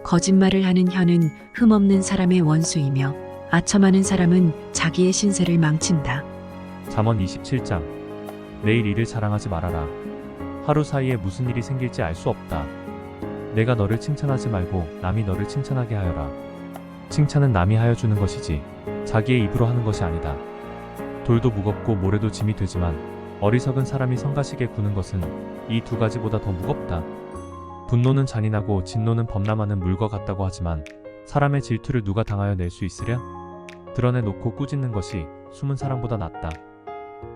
거짓말을 하는 혀는 흠없는 사람의 원수이며 아첨하는 사람은 자기의 신세를 망친다. 잠언 27장. 내일 일을 자랑하지 말아라. 하루 사이에 무슨 일이 생길지 알 수 없다. 내가 너를 칭찬하지 말고 남이 너를 칭찬하게 하여라. 칭찬은 남이 하여 주는 것이지 자기의 입으로 하는 것이 아니다. 돌도 무겁고 모래도 짐이 되지만 어리석은 사람이 성가시게 구는 것은 이 2가지보다 더 무겁다. 분노는 잔인하고 진노는 범람하는 물과 같다고 하지만 사람의 질투를 누가 당하여 낼 수 있으랴? 드러내놓고 꾸짖는 것이 숨은 사람보다 낫다.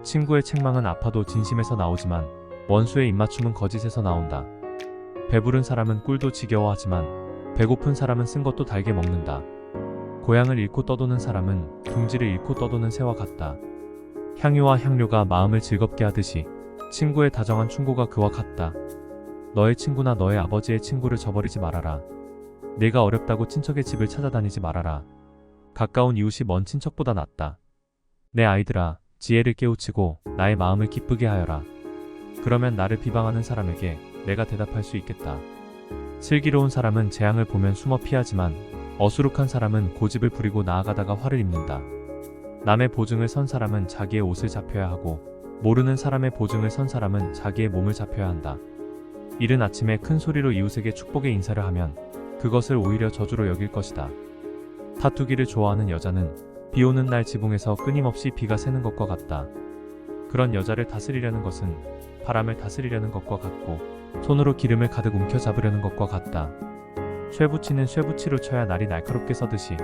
친구의 책망은 아파도 진심에서 나오지만 원수의 입맞춤은 거짓에서 나온다. 배부른 사람은 꿀도 지겨워하지만 배고픈 사람은 쓴 것도 달게 먹는다. 고향을 잃고 떠도는 사람은 둥지를 잃고 떠도는 새와 같다. 향유와 향료가 마음을 즐겁게 하듯이 친구의 다정한 충고가 그와 같다. 너의 친구나 너의 아버지의 친구를 저버리지 말아라. 내가 어렵다고 친척의 집을 찾아다니지 말아라. 가까운 이웃이 먼 친척보다 낫다. 내 아이들아, 지혜를 깨우치고 나의 마음을 기쁘게 하여라. 그러면 나를 비방하는 사람에게 내가 대답할 수 있겠다. 슬기로운 사람은 재앙을 보면 숨어 피하지만 어수룩한 사람은 고집을 부리고 나아가다가 화를 입는다. 남의 보증을 선 사람은 자기의 옷을 잡혀야 하고 모르는 사람의 보증을 선 사람은 자기의 몸을 잡혀야 한다. 이른 아침에 큰 소리로 이웃에게 축복의 인사를 하면 그것을 오히려 저주로 여길 것이다. 다투기를 좋아하는 여자는 비 오는 날 지붕에서 끊임없이 비가 새는 것과 같다. 그런 여자를 다스리려는 것은 바람을 다스리려는 것과 같고 손으로 기름을 가득 움켜잡으려는 것과 같다. 쇠붙이는 쇠붙이로 쳐야 날이 날카롭게 서듯이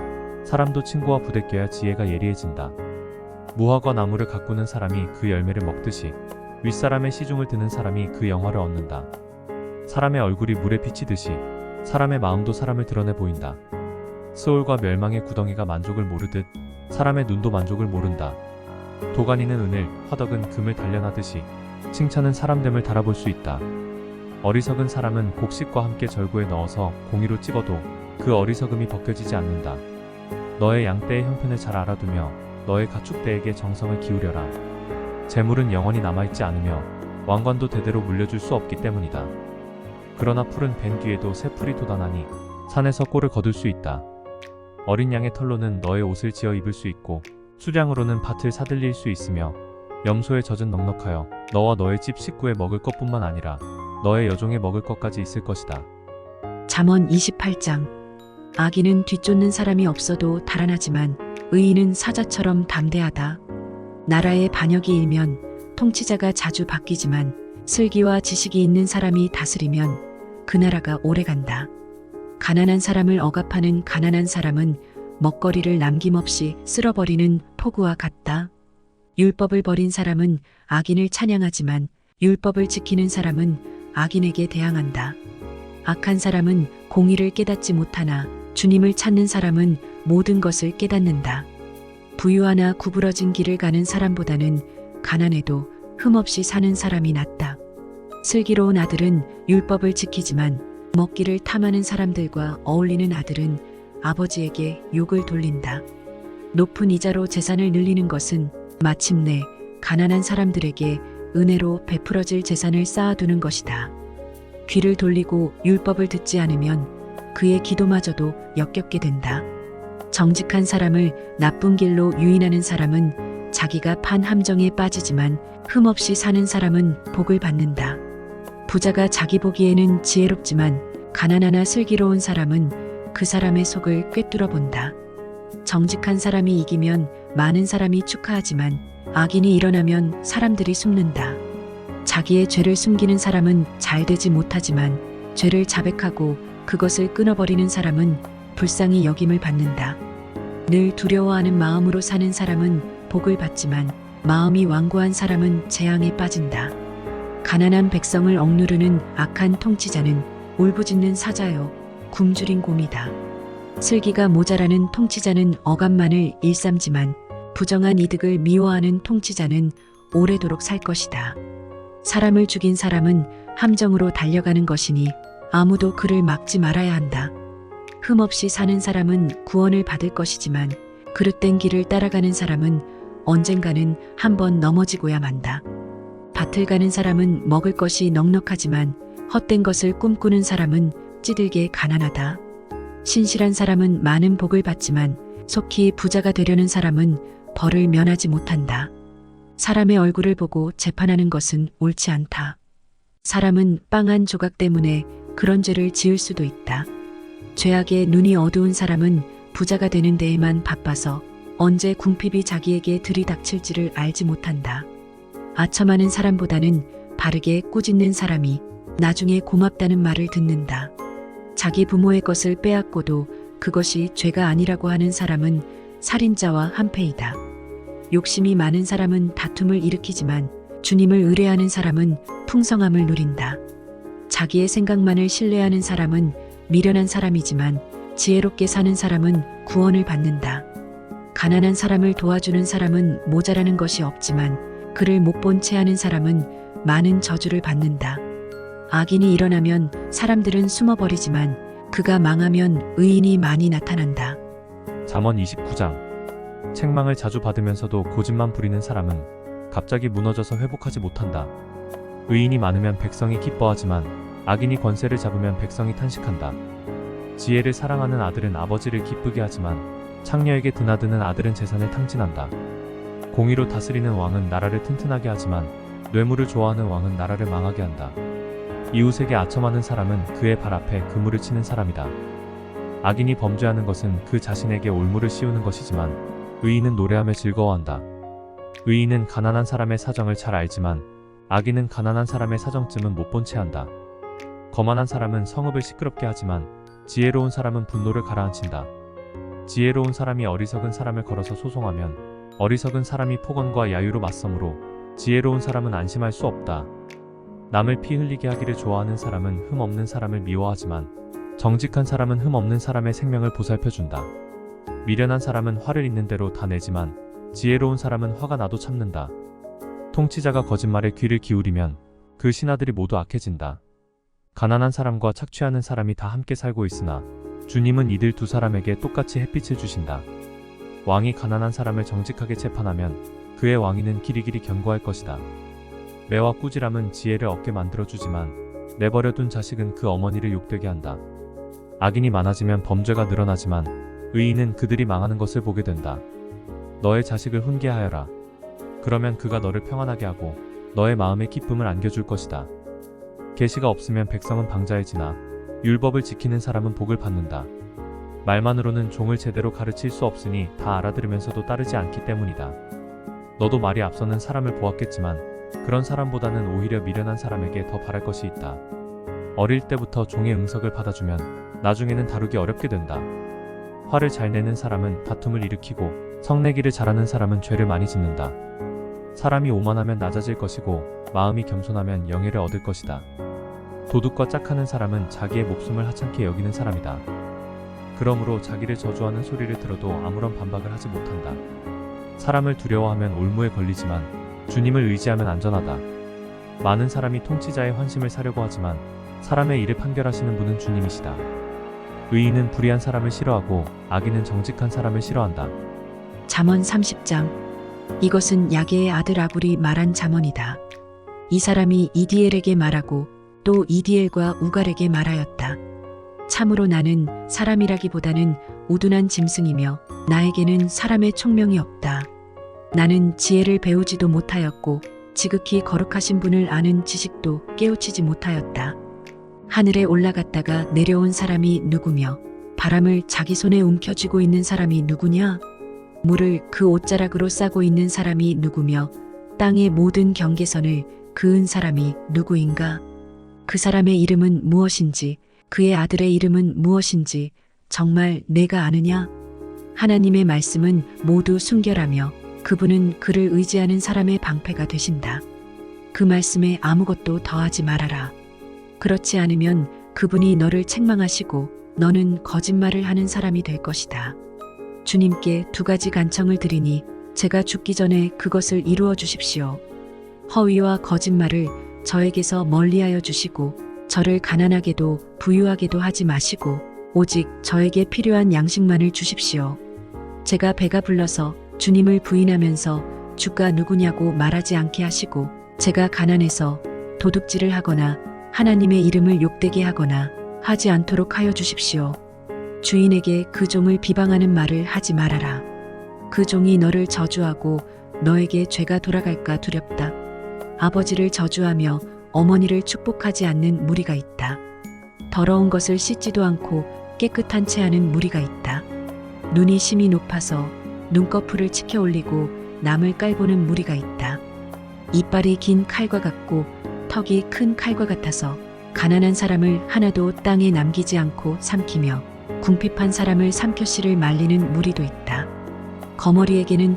사람도 친구와 부대껴야 지혜가 예리해진다. 무화과 나무를 가꾸는 사람이 그 열매를 먹듯이 윗사람의 시중을 드는 사람이 그 영화를 얻는다. 사람의 얼굴이 물에 비치듯이 사람의 마음도 사람을 드러내 보인다. 스올과 멸망의 구덩이가 만족을 모르듯 사람의 눈도 만족을 모른다. 도가니는 은을, 화덕은 금을 단련하듯이 칭찬은 사람됨을 달아볼 수 있다. 어리석은 사람은 곡식과 함께 절구에 넣어서 공이로 찍어도 그 어리석음이 벗겨지지 않는다. 너의 양떼의 형편을 잘 알아두며 너의 가축대에게 정성을 기울여라. 재물은 영원히 남아있지 않으며 왕관도 대대로 물려줄 수 없기 때문이다. 그러나 풀은 벤 뒤에도 새 풀이 돋아나니 산에서 꼴을 거둘 수 있다. 어린 양의 털로는 너의 옷을 지어 입을 수 있고 수량으로는 밭을 사들릴 수 있으며 염소의 젖은 넉넉하여 너와 너의 집 식구에 먹을 것뿐만 아니라 너의 여종에 먹을 것까지 있을 것이다. 잠언 28장. 악인은 뒤쫓는 사람이 없어도 달아나지만 의인은 사자처럼 담대하다. 나라의 반역이 일면 통치자가 자주 바뀌지만 슬기와 지식이 있는 사람이 다스리면 그 나라가 오래간다. 가난한 사람을 억압하는 가난한 사람은 먹거리를 남김없이 쓸어버리는 폭우와 같다. 율법을 버린 사람은 악인을 찬양하지만 율법을 지키는 사람은 악인에게 대항한다. 악한 사람은 공의를 깨닫지 못하나 주님을 찾는 사람은 모든 것을 깨닫는다. 부유하나 구부러진 길을 가는 사람보다는 가난해도 흠없이 사는 사람이 낫다. 슬기로운 아들은 율법을 지키지만 먹기를 탐하는 사람들과 어울리는 아들은 아버지에게 욕을 돌린다. 높은 이자로 재산을 늘리는 것은 마침내 가난한 사람들에게 은혜로 베풀어질 재산을 쌓아두는 것이다. 귀를 돌리고 율법을 듣지 않으면 그의 기도마저도 역겹게 된다. 정직한 사람을 나쁜 길로 유인하는 사람은 자기가 판 함정에 빠지지만 흠없이 사는 사람은 복을 받는다. 부자가 자기 보기에는 지혜롭지만 가난하나 슬기로운 사람은 그 사람의 속을 꿰뚫어 본다. 정직한 사람이 이기면 많은 사람이 축하하지만 악인이 일어나면 사람들이 숨는다. 자기의 죄를 숨기는 사람은 잘 되지 못하지만 죄를 자백하고 그것을 끊어버리는 사람은 불쌍히 여김을 받는다. 늘 두려워하는 마음으로 사는 사람은 복을 받지만 마음이 완고한 사람은 재앙에 빠진다. 가난한 백성을 억누르는 악한 통치자는 울부짖는 사자요 굶주린 곰이다. 슬기가 모자라는 통치자는 억압만을 일삼지만 부정한 이득을 미워하는 통치자는 오래도록 살 것이다. 사람을 죽인 사람은 함정으로 달려가는 것이니 아무도 그를 막지 말아야 한다. 흠없이 사는 사람은 구원을 받을 것이지만 그릇된 길을 따라가는 사람은 언젠가는 한번 넘어지고야 만다. 밭을 가는 사람은 먹을 것이 넉넉하지만 헛된 것을 꿈꾸는 사람은 찌들게 가난하다. 신실한 사람은 많은 복을 받지만 속히 부자가 되려는 사람은 벌을 면하지 못한다. 사람의 얼굴을 보고 재판하는 것은 옳지 않다. 사람은 빵 한 조각 때문에 그런 죄를 지을 수도 있다. 죄악에 눈이 어두운 사람은 부자가 되는 데에만 바빠서 언제 궁핍이 자기에게 들이닥칠지를 알지 못한다. 아첨하는 사람보다는 바르게 꾸짖는 사람이 나중에 고맙다는 말을 듣는다. 자기 부모의 것을 빼앗고도 그것이 죄가 아니라고 하는 사람은 살인자와 한패이다. 욕심이 많은 사람은 다툼을 일으키지만 주님을 의뢰하는 사람은 풍성함을 누린다. 자기의 생각만을 신뢰하는 사람은 미련한 사람이지만 지혜롭게 사는 사람은 구원을 받는다. 가난한 사람을 도와주는 사람은 모자라는 것이 없지만 그를 못 본 채 하는 사람은 많은 저주를 받는다. 악인이 일어나면 사람들은 숨어버리지만 그가 망하면 의인이 많이 나타난다. 잠언 29장. 책망을 자주 받으면서도 고집만 부리는 사람은 갑자기 무너져서 회복하지 못한다. 의인이 많으면 백성이 기뻐하지만 악인이 권세를 잡으면 백성이 탄식한다. 지혜를 사랑하는 아들은 아버지를 기쁘게 하지만 창녀에게 드나드는 아들은 재산을 탕진한다. 공의로 다스리는 왕은 나라를 튼튼하게 하지만 뇌물을 좋아하는 왕은 나라를 망하게 한다. 이웃에게 아첨하는 사람은 그의 발 앞에 그물을 치는 사람이다. 악인이 범죄하는 것은 그 자신에게 올무를 씌우는 것이지만 의인은 노래하며 즐거워한다. 의인은 가난한 사람의 사정을 잘 알지만 악인은 가난한 사람의 사정쯤은 못 본 채 한다. 거만한 사람은 성읍을 시끄럽게 하지만 지혜로운 사람은 분노를 가라앉힌다. 지혜로운 사람이 어리석은 사람을 걸어서 소송하면 어리석은 사람이 폭언과 야유로 맞서므로 지혜로운 사람은 안심할 수 없다. 남을 피 흘리게 하기를 좋아하는 사람은 흠 없는 사람을 미워하지만 정직한 사람은 흠 없는 사람의 생명을 보살펴준다. 미련한 사람은 화를 있는 대로 다 내지만 지혜로운 사람은 화가 나도 참는다. 통치자가 거짓말에 귀를 기울이면 그 신하들이 모두 악해진다. 가난한 사람과 착취하는 사람이 다 함께 살고 있으나 주님은 이들 두 사람에게 똑같이 햇빛을 주신다. 왕이 가난한 사람을 정직하게 재판하면 그의 왕위는 길이길이 견고할 것이다. 매와 꾸지람은 지혜를 얻게 만들어주지만 내버려둔 자식은 그 어머니를 욕되게 한다. 악인이 많아지면 범죄가 늘어나지만 의인은 그들이 망하는 것을 보게 된다. 너의 자식을 훈계하여라. 그러면 그가 너를 평안하게 하고 너의 마음에 기쁨을 안겨줄 것이다. 계시가 없으면 백성은 방자해지나 율법을 지키는 사람은 복을 받는다. 말만으로는 종을 제대로 가르칠 수 없으니 다 알아들으면서도 따르지 않기 때문이다. 너도 말이 앞서는 사람을 보았겠지만 그런 사람보다는 오히려 미련한 사람에게 더 바랄 것이 있다. 어릴 때부터 종의 응석을 받아주면 나중에는 다루기 어렵게 된다. 화를 잘 내는 사람은 다툼을 일으키고 성내기를 잘하는 사람은 죄를 많이 짓는다. 사람이 오만하면 낮아질 것이고 마음이 겸손하면 영예를 얻을 것이다. 도둑과 짝하는 사람은 자기의 목숨을 하찮게 여기는 사람이다. 그러므로 자기를 저주하는 소리를 들어도 아무런 반박을 하지 못한다. 사람을 두려워하면 올무에 걸리지만 주님을 의지하면 안전하다. 많은 사람이 통치자의 환심을 사려고 하지만 사람의 일을 판결하시는 분은 주님이시다. 의인은 불의한 사람을 싫어하고 악인은 정직한 사람을 싫어한다. 잠언 30장. 이것은 야게의 아들 아굴이 말한 잠언이다. 이 사람이 이디엘에게 말하고 또 이디엘과 우갈에게 말하였다. 참으로 나는 사람이라기보다는 우둔한 짐승이며 나에게는 사람의 총명이 없다. 나는 지혜를 배우지도 못하였고 지극히 거룩하신 분을 아는 지식도 깨우치지 못하였다. 하늘에 올라갔다가 내려온 사람이 누구며 바람을 자기 손에 움켜쥐고 있는 사람이 누구냐? 물을 그 옷자락으로 싸고 있는 사람이 누구며 땅의 모든 경계선을 그은 사람이 누구인가? 그 사람의 이름은 무엇인지 그의 아들의 이름은 무엇인지 정말 내가 아느냐? 하나님의 말씀은 모두 순결하며 그분은 그를 의지하는 사람의 방패가 되신다. 그 말씀에 아무것도 더하지 말아라. 그렇지 않으면 그분이 너를 책망하시고 너는 거짓말을 하는 사람이 될 것이다. 주님께 두 가지 간청을 드리니 제가 죽기 전에 그것을 이루어 주십시오. 허위와 거짓말을 저에게서 멀리하여 주시고 저를 가난하게도 부유하게도 하지 마시고 오직 저에게 필요한 양식만을 주십시오. 제가 배가 불러서 주님을 부인하면서 주가 누구냐고 말하지 않게 하시고 제가 가난해서 도둑질을 하거나 하나님의 이름을 욕되게 하거나 하지 않도록 하여 주십시오. 주인에게 그 종을 비방하는 말을 하지 말아라. 그 종이 너를 저주하고 너에게 죄가 돌아갈까 두렵다. 아버지를 저주하며 어머니를 축복하지 않는 무리가 있다. 더러운 것을 씻지도 않고 깨끗한 채 하는 무리가 있다. 눈이 심히 높아서 눈꺼풀을 치켜 올리고 남을 깔보는 무리가 있다. 이빨이 긴 칼과 같고 턱이 큰 칼과 같아서 가난한 사람을 하나도 땅에 남기지 않고 삼키며 궁핍한 사람을 삼켜 씨를 말리는 무리도 있다. 거머리에게는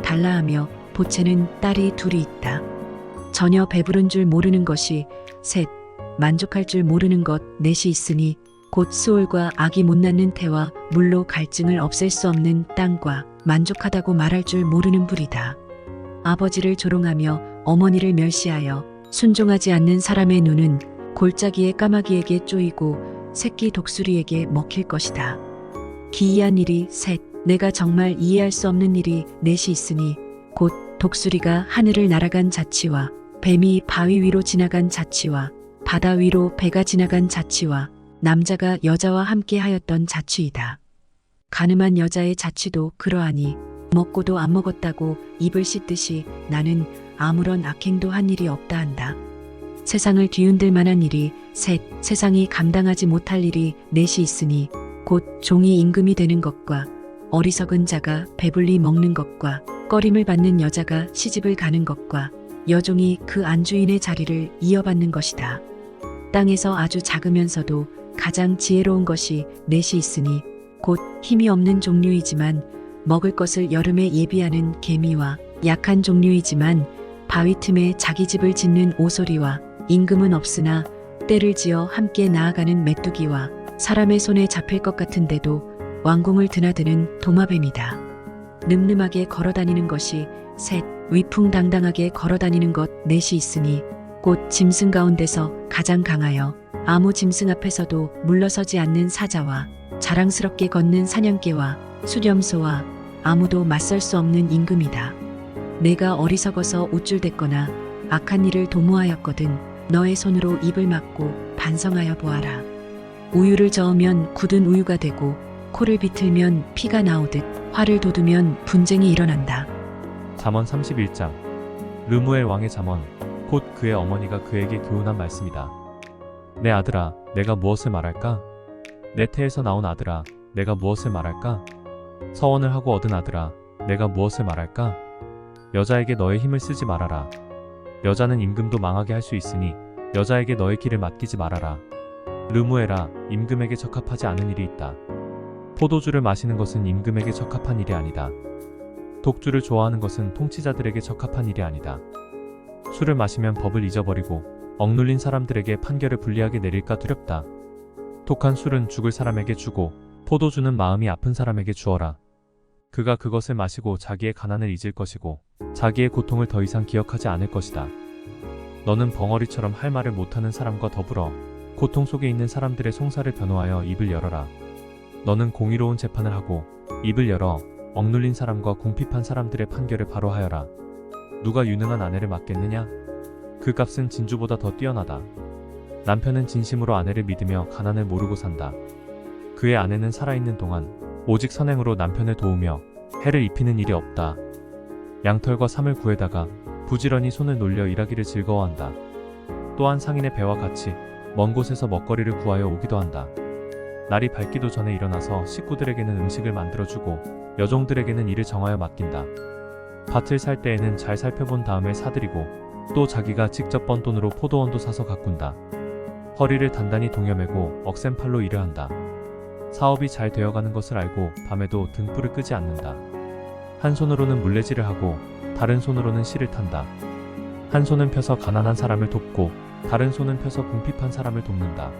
달라하며 보채는 딸이 둘이 있다. 전혀 배부른 줄 모르는 것이 셋, 만족할 줄 모르는 것 넷이 있으니 곧 수올과 악이 못 낳는 태와 물로 갈증을 없앨 수 없는 땅과 만족하다고 말할 줄 모르는 불이다. 아버지를 조롱하며 어머니를 멸시하여 순종하지 않는 사람의 눈은 골짜기의 까마귀에게 쪼이고 새끼 독수리에게 먹힐 것이다. 기이한 일이 셋, 내가 정말 이해할 수 없는 일이 넷이 있으니 곧 독수리가 하늘을 날아간 자치와 뱀이 바위 위로 지나간 자치와 바다 위로 배가 지나간 자치와 남자가 여자와 함께 하였던 자취이다. 가늠한 여자의 자취도 그러하니 먹고도 안 먹었다고 입을 씻듯이 나는 아무런 악행도 한 일이 없다 한다. 세상을 뒤흔들 만한 일이 셋, 세상이 감당하지 못할 일이 넷이 있으니 곧 종이 임금이 되는 것과 어리석은 자가 배불리 먹는 것과 꺼림을 받는 여자가 시집을 가는 것과 여종이 그 안주인의 자리를 이어받는 것이다. 땅에서 아주 작으면서도 가장 지혜로운 것이 넷이 있으니 곧 힘이 없는 종류이지만 먹을 것을 여름에 예비하는 개미와 약한 종류이지만 바위 틈에 자기 집을 짓는 오소리와 임금은 없으나 때를 지어 함께 나아가는 메뚜기와 사람의 손에 잡힐 것 같은데도 왕궁을 드나드는 도마뱀이다. 늠름하게 걸어다니는 것이 셋, 위풍당당하게 걸어다니는 것 넷이 있으니 곧 짐승 가운데서 가장 강하여 아무 짐승 앞에서도 물러서지 않는 사자와 자랑스럽게 걷는 사냥개와 수렴소와 아무도 맞설 수 없는 임금이다. 내가 어리석어서 우쭐댔거나 악한 일을 도모하였거든 너의 손으로 입을 막고 반성하여 보아라. 우유를 저으면 굳은 우유가 되고 코를 비틀면 피가 나오듯 화를 돋우면 분쟁이 일어난다. 잠언 31장. 르무엘 왕의 잠언, 곧 그의 어머니가 그에게 교훈한 말씀이다. 내 아들아, 내가 무엇을 말할까? 내 태에서 나온 아들아, 내가 무엇을 말할까? 서원을 하고 얻은 아들아, 내가 무엇을 말할까? 여자에게 너의 힘을 쓰지 말아라. 여자는 임금도 망하게 할 수 있으니 여자에게 너의 길을 맡기지 말아라. 르무엘아, 임금에게 적합하지 않은 일이 있다. 포도주를 마시는 것은 임금에게 적합한 일이 아니다. 독주를 좋아하는 것은 통치자들에게 적합한 일이 아니다. 술을 마시면 법을 잊어버리고 억눌린 사람들에게 판결을 불리하게 내릴까 두렵다. 독한 술은 죽을 사람에게 주고 포도주는 마음이 아픈 사람에게 주어라. 그가 그것을 마시고 자기의 가난을 잊을 것이고 자기의 고통을 더 이상 기억하지 않을 것이다. 너는 벙어리처럼 할 말을 못하는 사람과 더불어 고통 속에 있는 사람들의 송사를 변호하여 입을 열어라. 너는 공의로운 재판을 하고 입을 열어 억눌린 사람과 궁핍한 사람들의 판결을 바로 하여라. 누가 유능한 아내를 맡겠느냐? 그 값은 진주보다 더 뛰어나다. 남편은 진심으로 아내를 믿으며 가난을 모르고 산다. 그의 아내는 살아있는 동안 오직 선행으로 남편을 도우며 해를 입히는 일이 없다. 양털과 삼을 구해다가 부지런히 손을 놀려 일하기를 즐거워한다. 또한 상인의 배와 같이 먼 곳에서 먹거리를 구하여 오기도 한다. 날이 밝기도 전에 일어나서 식구들에게는 음식을 만들어주고 여종들에게는 일을 정하여 맡긴다. 밭을 살 때에는 잘 살펴본 다음에 사들이고 또 자기가 직접 번 돈으로 포도원도 사서 가꾼다. 허리를 단단히 동여매고 억센 팔로 일을 한다. 사업이 잘 되어가는 것을 알고 밤에도 등불을 끄지 않는다. 한 손으로는 물레질을 하고 다른 손으로는 실을 탄다. 한 손은 펴서 가난한 사람을 돕고 다른 손은 펴서 궁핍한 사람을 돕는다.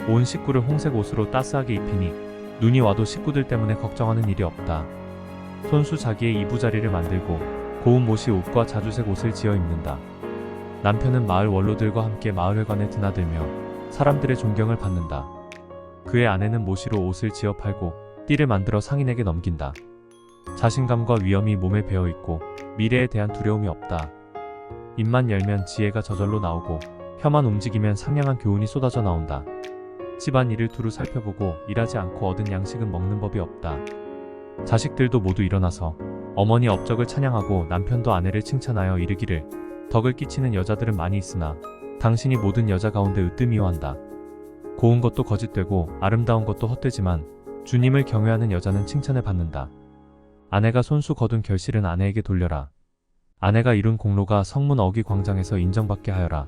온 식구를 홍색 옷으로 따스하게 입히니 눈이 와도 식구들 때문에 걱정하는 일이 없다. 손수 자기의 이부자리를 만들고 고운 못이 옷과 자주색 옷을 지어 입는다. 남편은 마을 원로들과 함께 마을회관에 드나들며 사람들의 존경을 받는다. 그의 아내는 모시로 옷을 지어 팔고 띠를 만들어 상인에게 넘긴다. 자신감과 위엄이 몸에 배어있고 미래에 대한 두려움이 없다. 입만 열면 지혜가 저절로 나오고 혀만 움직이면 상냥한 교훈이 쏟아져 나온다. 집안 일을 두루 살펴보고 일하지 않고 얻은 양식은 먹는 법이 없다. 자식들도 모두 일어나서 어머니 업적을 찬양하고 남편도 아내를 칭찬하여 이르기를 덕을 끼치는 여자들은 많이 있으나 당신이 모든 여자 가운데 으뜸이요한다. 고운 것도 거짓되고 아름다운 것도 헛되지만 주님을 경외하는 여자는 칭찬을 받는다. 아내가 손수 거둔 결실은 아내에게 돌려라. 아내가 이룬 공로가 성문 어귀 광장에서 인정받게 하여라.